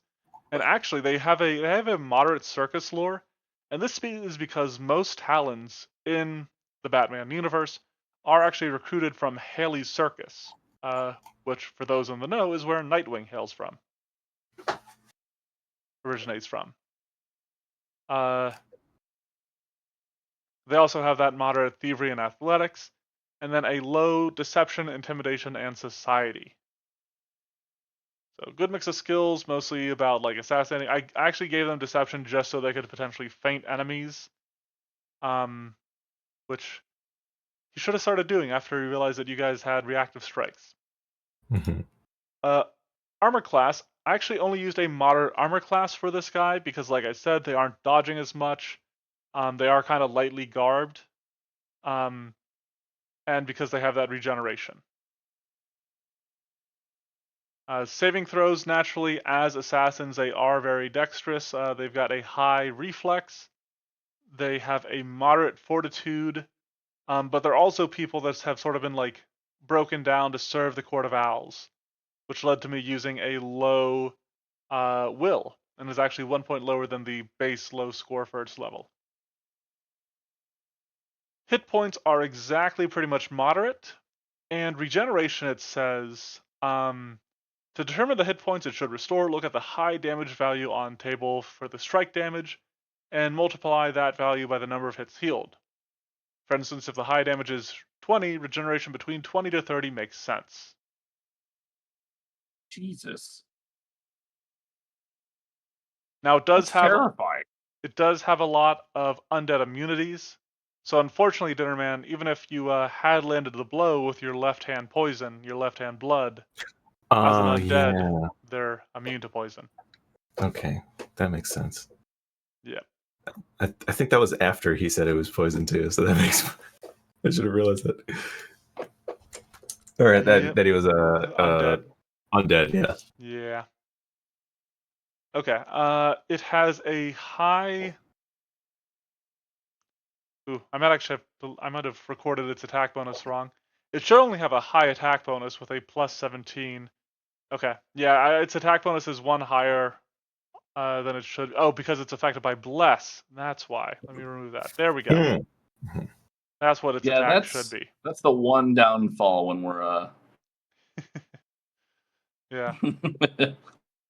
And actually, they have a moderate circus lore, and this is because most Talons in the Batman universe are actually recruited from Haley's Circus, which, for those in the know, is where Nightwing originates from. They also have that moderate thievery and athletics, and then a low deception, intimidation, and society. So good mix of skills, mostly about like assassinating. I actually gave them deception just so they could potentially feint enemies, which he should have started doing after he realized that you guys had reactive strikes. Mm-hmm. Armor class. I actually only used a moderate armor class for this guy because, like I said, they aren't dodging as much. They are kind of lightly garbed, and because they have that regeneration. Saving throws, naturally, as assassins, they are very dexterous. They've got a high reflex. They have a moderate fortitude, but they're also people that have sort of been like broken down to serve the Court of Owls, which led to me using a low will, and is actually 1 point lower than the base low score for its level. Hit points are exactly pretty much moderate, and regeneration, it says, to determine the hit points it should restore, look at the high damage value on table for the strike damage, and multiply that value by the number of hits healed. For instance, if the high damage is 20, regeneration between 20 to 30 makes sense. Jesus. Now it does That's terrifying. have a lot of undead immunities. So unfortunately, Dinnerman, even if you had landed the blow with your left hand poison, your left hand blood, as an undead, Yeah. they're immune to poison. Okay, that makes sense. Yeah. I think that was after he said it was poison too, so that makes. I should have realized that. All right, that he was undead. Undead, yeah. Yeah. Okay. It has a high. Ooh, I might have recorded its attack bonus wrong. It should only have a high attack bonus with a plus 17. Okay. Yeah, its attack bonus is one higher than it should. Oh, because it's affected by bless. That's why. Let me remove that. There we go. That's what its attack should be. That's the one downfall when we're Yeah.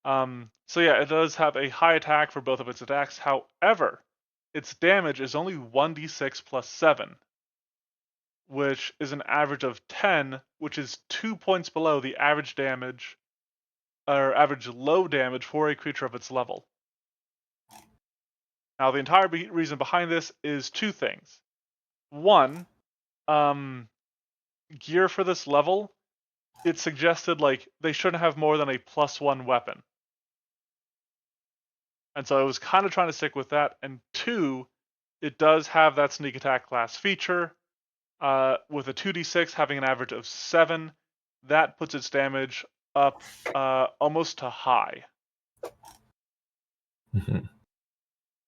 So yeah, it does have a high attack for both of its attacks. However, its damage is only 1d6 plus 7, which is an average of 10, which is 2 points below the average damage or average low damage for a creature of its level. Now, the entire reason behind this is two things. One, gear for this level, it suggested like they shouldn't have more than a +1 weapon. And so I was kind of trying to stick with that. And two, it does have that sneak attack class feature. With a 2d6 having an average of 7, that puts its damage up almost to high.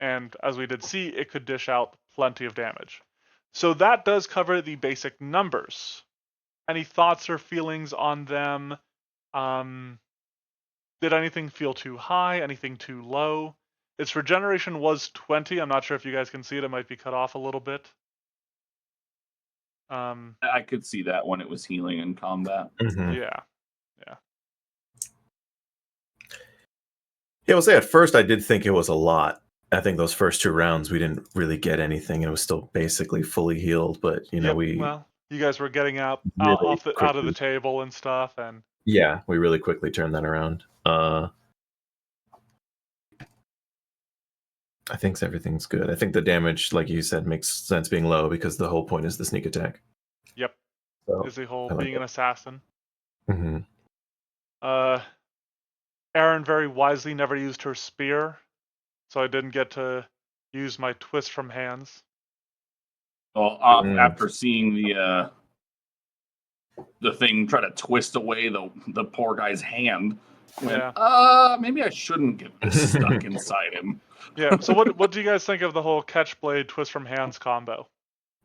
And as we did see, it could dish out plenty of damage. So that does cover the basic numbers. Any thoughts or feelings on them? Did anything feel too high? Anything too low? Its regeneration was 20. I'm not sure if you guys can see it. It might be cut off a little bit. I could see that when it was healing in combat. Yeah. Yeah, we'll say at first I did think it was a lot. I think those first 2 rounds we didn't really get anything. It was still basically fully healed, but well, you guys were getting out really out of the table and stuff, and yeah, we really quickly turned that around. I think everything's good. I think the damage, like you said, makes sense being low because the whole point is the sneak attack. Yep. So, is the whole I like being an assassin. Mm-hmm. Erin very wisely never used her spear, so I didn't get to use my twist from hands. Well, after seeing the thing try to twist away the poor guy's hand, went, maybe I shouldn't get this stuck inside him. Yeah. So what do you guys think of the whole catch blade twist from hands combo?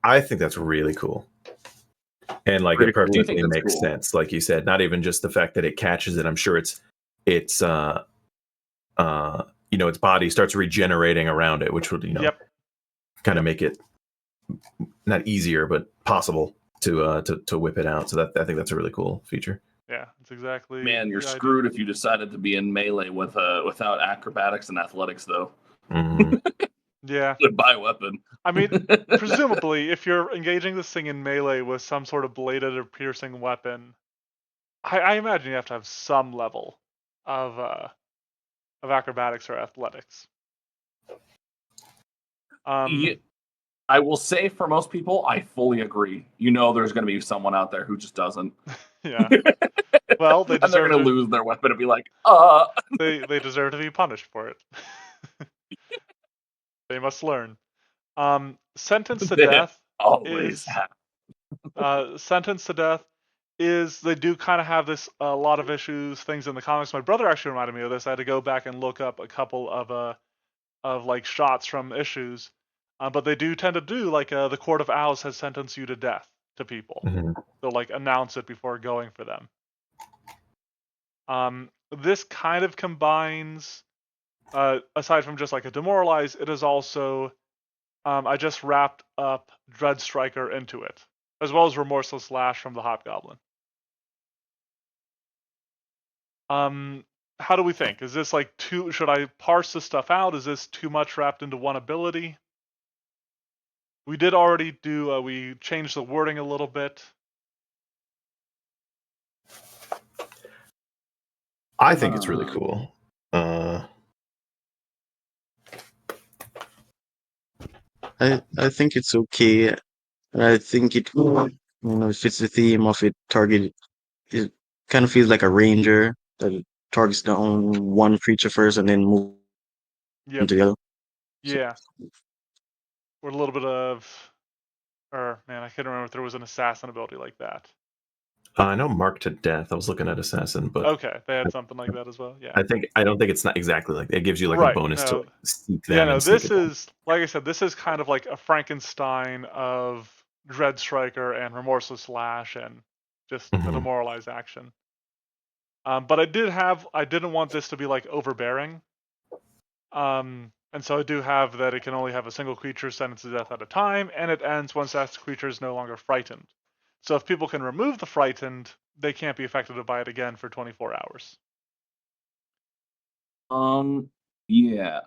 I think that's really cool. And like it perfectly makes sense, like you said. Not even just the fact that it catches it. I'm sure its its body starts regenerating around it, which would kind of make it not easier but possible to whip it out. So that I think that's a really cool feature. Yeah, it's exactly. Man, you're screwed if you decided to be in melee without acrobatics and athletics, though. Mm-hmm. Yeah. Goodbye weapon. I mean, presumably, if you're engaging this thing in melee with some sort of bladed or piercing weapon, I imagine you have to have some level of acrobatics or athletics. I will say for most people, I fully agree. There's going to be someone out there who just doesn't. Yeah. Well, they deserve and they're going to lose their weapon and be like, They deserve to be punished for it. They must learn. Sentenced to death always sentenced to death is they do kind of have this a lot of issues, things in the comics. My brother actually reminded me of this. I had to go back and look up a couple of like shots from issues. But they do tend to do like the Court of Owls has sentenced you to death to people. Mm-hmm. They'll like announce it before going for them. This kind of combines, aside from just like a demoralize, it is also, I just wrapped up Dread Striker into it, as well as Remorseless Lash from the Hobgoblin. How do we think? Is this like too, should I parse this stuff out? Is this too much wrapped into one ability? We did already do, we changed the wording a little bit. I think it's really cool. I think it's okay. I think it fits the theme of it. Target. It kind of feels like a ranger that targets down one creature first and then move into the other. Yeah. Or a little bit of, or man, I can't remember if there was an assassin ability like that. I know Mark to Death. I was looking at Assassin, but okay, they had something like that as well. Yeah, I don't think it's not exactly like it gives you like a bonus to seek them. Yeah, no, this is like I said, this is kind of like a Frankenstein of Dread Striker and Remorseless Lash and just a demoralize action. But I didn't want this to be like overbearing. And so I do have that it can only have a single creature sentenced to death at a time, and it ends once that creature is no longer frightened. So if people can remove the frightened, they can't be affected by it again for 24 hours. Yeah.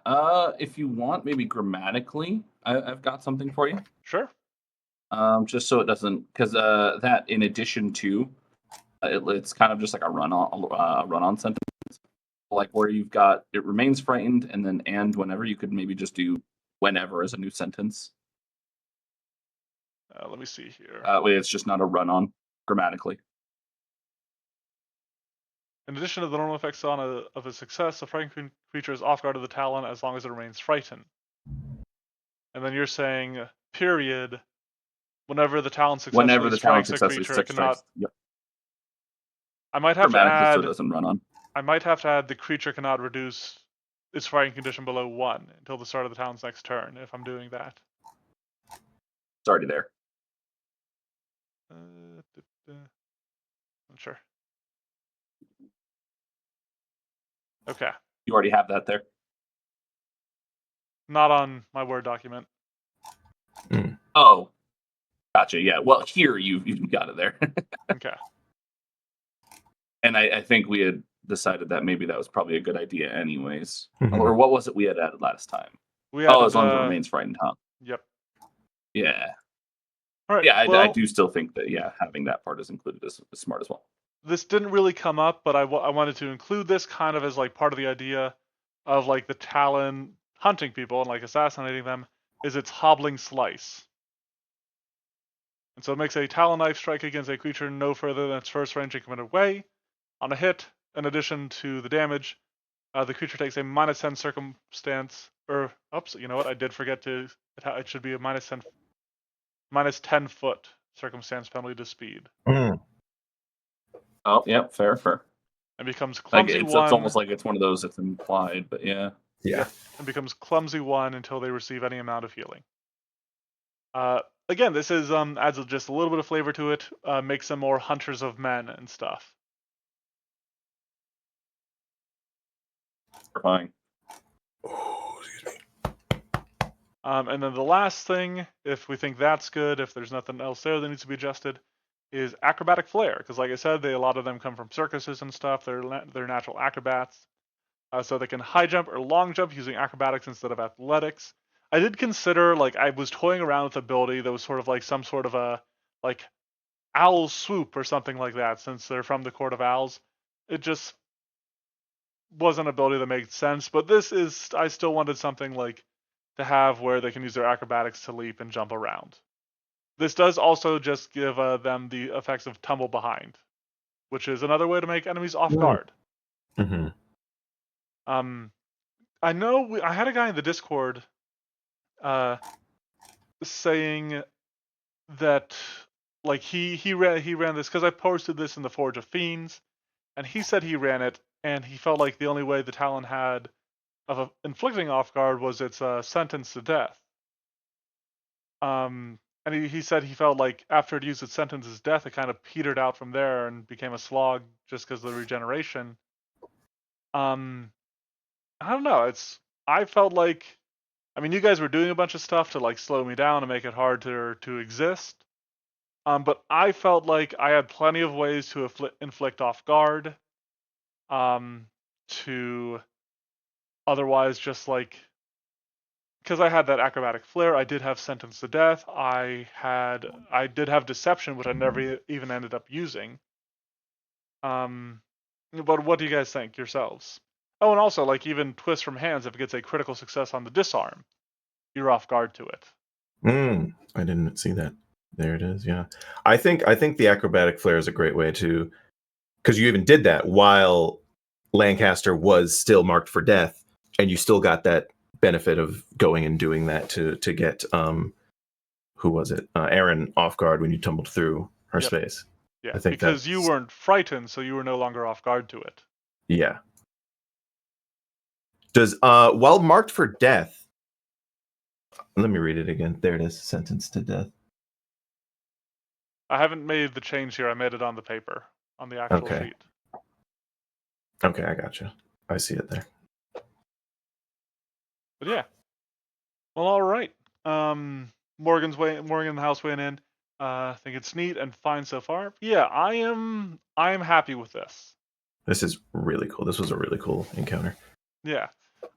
If you want, maybe grammatically, I've got something for you. Sure. Just so it doesn't, because that in addition to, it's kind of just like a run-on sentence. like where you've got it remains frightened, and then and whenever you could maybe just do whenever as a new sentence. Let me see here. Way it's just not a run-on grammatically. In addition to the normal effects of a success, the frightened creature is off guard of the Talon as long as it remains frightened. And then you're saying, period, whenever the Talon Whenever successfully the Talon strikes a successfully creature, it cannot. strikes. Yep. I might have to Grammatically, so it add. doesn't run on. I might have to add the creature cannot reduce its frightened condition below 1 until the start of the Talon's next turn. If I'm doing that. It's already there. I'm sure. Okay. You already have that there. Not on my Word document. Oh, gotcha. Yeah. Well, here you got it there. Okay. And I think we had decided that maybe that was probably a good idea, anyways. Mhm. Or what was it we had added last time? We added, as long as it remains frightened, huh? Yep. Yeah. All right. Yeah, well, I do still think that having that part is included is smart as well. This didn't really come up, but I wanted to include this kind of as like part of the idea of like the Talon hunting people and like assassinating them is its hobbling slice. And so it makes a Talon knife strike against a creature no further than its first range increment away. On a hit, in addition to the damage, the creature takes a -10 circumstance, or oops, you know what? I did forget to. It should be a -10 foot circumstance penalty to speed, Oh, yeah, fair. and becomes Like clumsy it's 1. almost like it's one of those that's implied, but yeah. Yeah. Yep, and becomes clumsy 1 until they receive any amount of healing. Again, this is adds just a little bit of flavor to it, makes them more hunters of men and stuff. Terrifying. Oh, excuse me. And then the last thing, if we think that's good, if there's nothing else there that needs to be adjusted, is acrobatic flair. Because like I said, a lot of them come from circuses and stuff. They're natural acrobats. So they can high jump or long jump using acrobatics instead of athletics. I did consider, like, I was toying around with ability that was sort of like some sort of a, like, owl swoop or something like that, since they're from the Court of Owls. It just wasn't an ability that made sense, but I still wanted something like to have where they can use their acrobatics to leap and jump around. This does also just give them the effects of tumble behind, which is another way to make enemies off guard. Mm-hmm. I know I had a guy in the Discord saying that like he ran this because I posted this in the Forge of Fiends, and he said he ran it and he felt like the only way the Talon had of inflicting off guard was its sentence to death. And he said he felt like after it used its sentence as death, it kind of petered out from there and became a slog just because of the regeneration. I don't know. I felt like, I mean, you guys were doing a bunch of stuff to like slow me down and make it hard to exist. But I felt like I had plenty of ways to inflict off guard. To otherwise just like, because I had that acrobatic flair, I did have sentence to death. I did have deception, which I never even ended up using. But what do you guys think yourselves? Oh, and also like even twist from hands, if it gets a critical success on the disarm, you're off guard to it. I didn't see that. There it is. Yeah, I think the acrobatic flair is a great way to, because you even did that while Lancaster was still marked for death, and you still got that benefit of going and doing that to get who was it, Aaron off guard when you tumbled through her space. Yeah, I think because you weren't frightened, so you were no longer off guard to it. Yeah. Does while marked for death, let me read it again. There it is. Sentenced to death. I haven't made the change here. I made it on the paper, on the actual sheet. Okay, I gotcha. I see it there. But yeah. Well, all right. Morgan in the house weighing in. I think it's neat and fine so far. Yeah, I am happy with this. This is really cool. This was a really cool encounter. Yeah.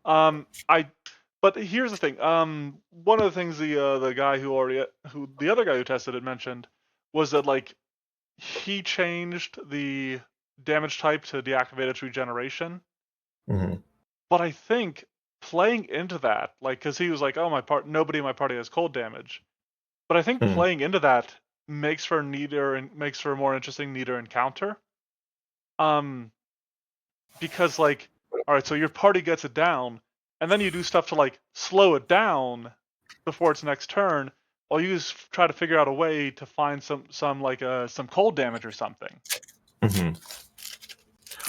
But here's the thing. One of the things the other guy who tested it mentioned was that like he changed the damage type to deactivate its regeneration. Hmm. But I think playing into that, like, because he was like, "Oh, nobody in my party has cold damage," but I think Hmm. playing into that makes for a more interesting, neater encounter. Um, because like, all right, so your party gets it down, and then you do stuff to like slow it down before its next turn, while you just try to figure out a way to find some cold damage or something. Hmm.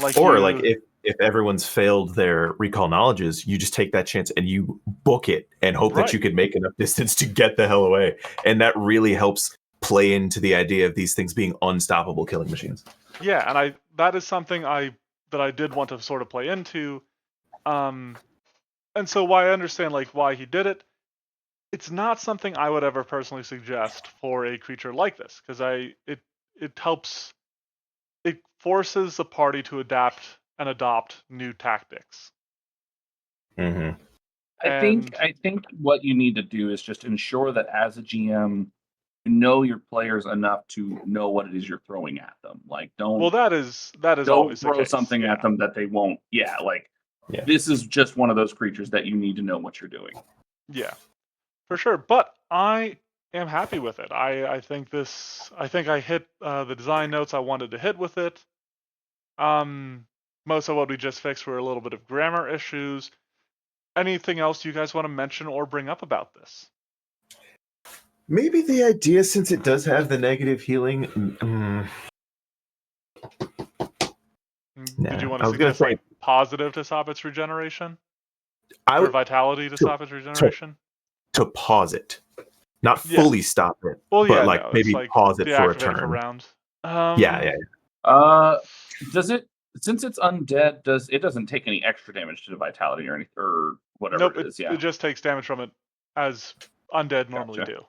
Like Or like you, if everyone's failed their recall knowledges, you just take that chance and you book it and hope that you right? can make enough distance to get the hell away. And that really helps play into the idea of these things being unstoppable killing machines. Yeah, and that is something I did want to sort of play into. Um, and so why I understand like why he did it. It's not something I would ever personally suggest for a creature like this because it helps it forces the party to adapt and adopt new tactics. Mm-hmm. And I think what you need to do is just ensure that as a GM, you know your players enough to know what it is you're throwing at them. Like well, that is don't always the throw case. something Yeah, at them that they won't. Yeah, like Yeah. this is just one of those creatures that you need to know what you're doing. yeah, for sure. But I am happy with it. I think I hit the design notes I wanted to hit with it. Most of what we just fixed were a little bit of grammar issues. Anything else you guys want to mention or bring up about this? Maybe the idea, since it does have the negative healing. Did you Nah, want I to was gonna suggest say like positive to stop its regeneration I or would vitality to to, stop its to regeneration? to pause it, not Yeah. fully stop it, Well, but yeah, like no, it's maybe like pause it for a deactivate it for turn. round. Yeah, yeah, Uh, does it since it's undead? Doesn't take any extra damage to the vitality or anything or whatever Nope, it is? it Yeah, just takes damage from it as undead normally gotcha. do. Gotcha.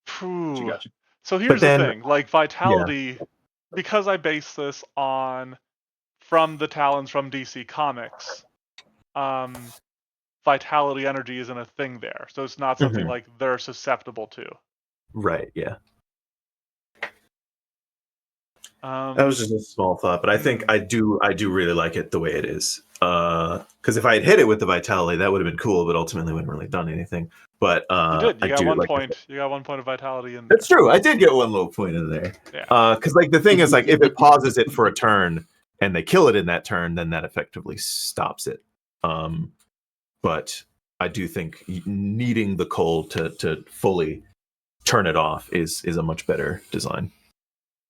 Phew. Gotcha. So But here's the then, thing, like yeah. vitality, because I base this on from the Talons from DC Comics. Um, vitality energy isn't a thing there, so it's not something Mhm. like they're susceptible to. Right, yeah. That Um, was just a small thought, but I think hmm. I do really like it the way it is. Because if I had hit it with the vitality, that would have been cool, but ultimately wouldn't really done anything. But You did. I You got do one like I said, point. You got 1 point of vitality in that's there. true. I did get one little point in there. Yeah. Because like the thing is, like if it pauses it for a turn and they kill it in that turn, then that effectively stops it. But I do think needing the cold to fully turn it off is a much better design.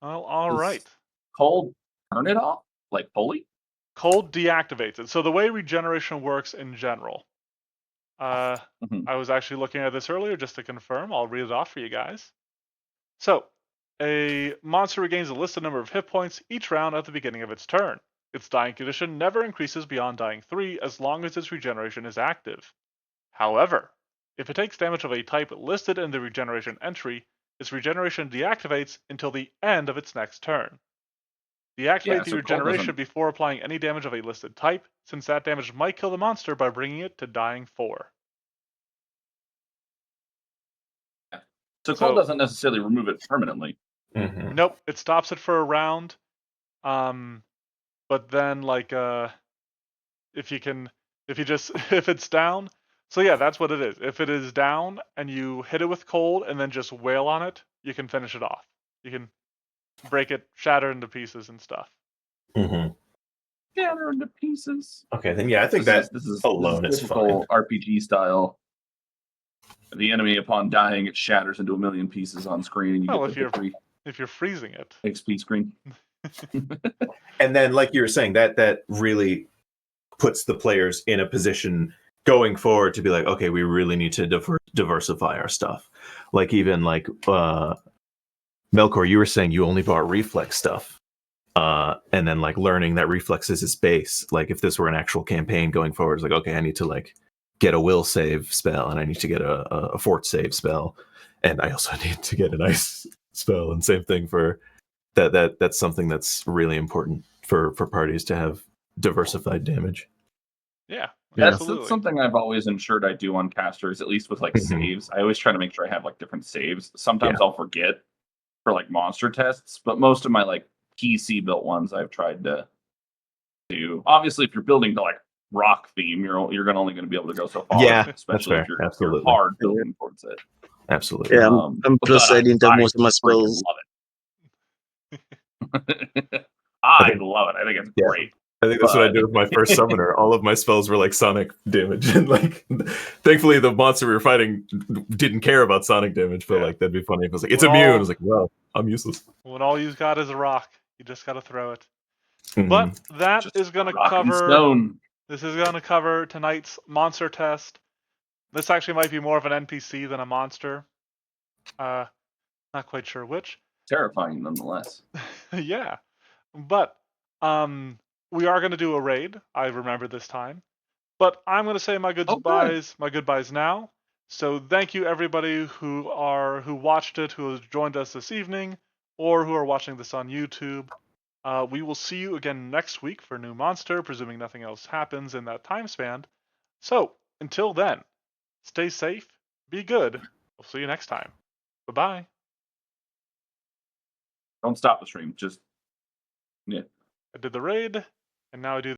Well, all Does right. cold turn it off like fully? Cold deactivates it. So the way regeneration works in general. Uh, Mhm. I was actually looking at this earlier just to confirm. I'll read it off for you guys. So, a monster regains a listed number of hit points each round at the beginning of its turn. Its dying condition never increases beyond dying 3 as long as its regeneration is active. However, if it takes damage of a type listed in the regeneration entry, its regeneration deactivates until the end of its next turn. Yeah, Deactivate the so cold regeneration doesn't. before applying any damage of a listed type, since that damage might kill the monster by bringing it to dying 4. Yeah. So cold So, doesn't necessarily remove it permanently. Mm-hmm. nope, it stops it for a round. Um, but then like if you can if you just if it's down, so yeah, that's what it is. If it is down and you hit it with cold and then just wail on it, you can finish it off. You can break it, shatter into pieces and stuff. Mm-hmm. Shatter into pieces. Okay, then yeah, I think This is that this is this is alone is fine. typical RPG style. The enemy, upon dying, it shatters into a million pieces on screen, and you Well, get the victory if you're freezing it. XP screen. And then, like you were saying, that really puts the players in a position going forward to be like, okay, we really need to diversify our stuff. Like even like Melkor, you were saying you only bought reflex stuff. And then like learning that reflex is its base. Like if this were an actual campaign going forward, it's like, okay, I need to like get a will save spell and I need to get a fort save spell. And I also need to get an ice spell. And same thing for that's something that's really important for parties to have diversified damage. Yeah, Yeah. That's absolutely. something I've always ensured I do on casters, at least with like Mhm. saves. I always try to make sure I have like different saves. Yeah. Sometimes I'll forget for like monster tests, but most of my like PC built ones I've tried to to. Obviously, if you're building to like rock theme, you're only going to be able to go so far. Yeah, that's especially fair. if you're Absolutely. hard building towards it. Absolutely. Yeah, I'm But plus I didn't have most of my freaking spells. love it. I love it. I think it's Yeah. great. I think that's what I But- did with my first summoner. All of my spells were like sonic damage, and like, thankfully, the monster we were fighting didn't care about sonic damage. But Yeah. like, that'd be funny if it was like, it's When immune. all- I was like, well, I'm useless. When all you've got is a rock, you just gotta throw it. Mhm. But that Just is gonna rock and cover. stone. This is gonna cover tonight's monster test. This actually might be more of an NPC than a monster. Not quite sure which. Terrifying nonetheless. Yeah, but we are gonna do a raid. I remember this time. But I'm gonna say my goodbyes. My goodbyes now. So thank you everybody who watched it, who has joined us this evening, or who are watching this on YouTube. We will see you again next week for a new monster, presuming nothing else happens in that time span. So until then, stay safe, be good. We'll see you next time. Bye bye. Don't stop the stream. Just I did the raid, and now I do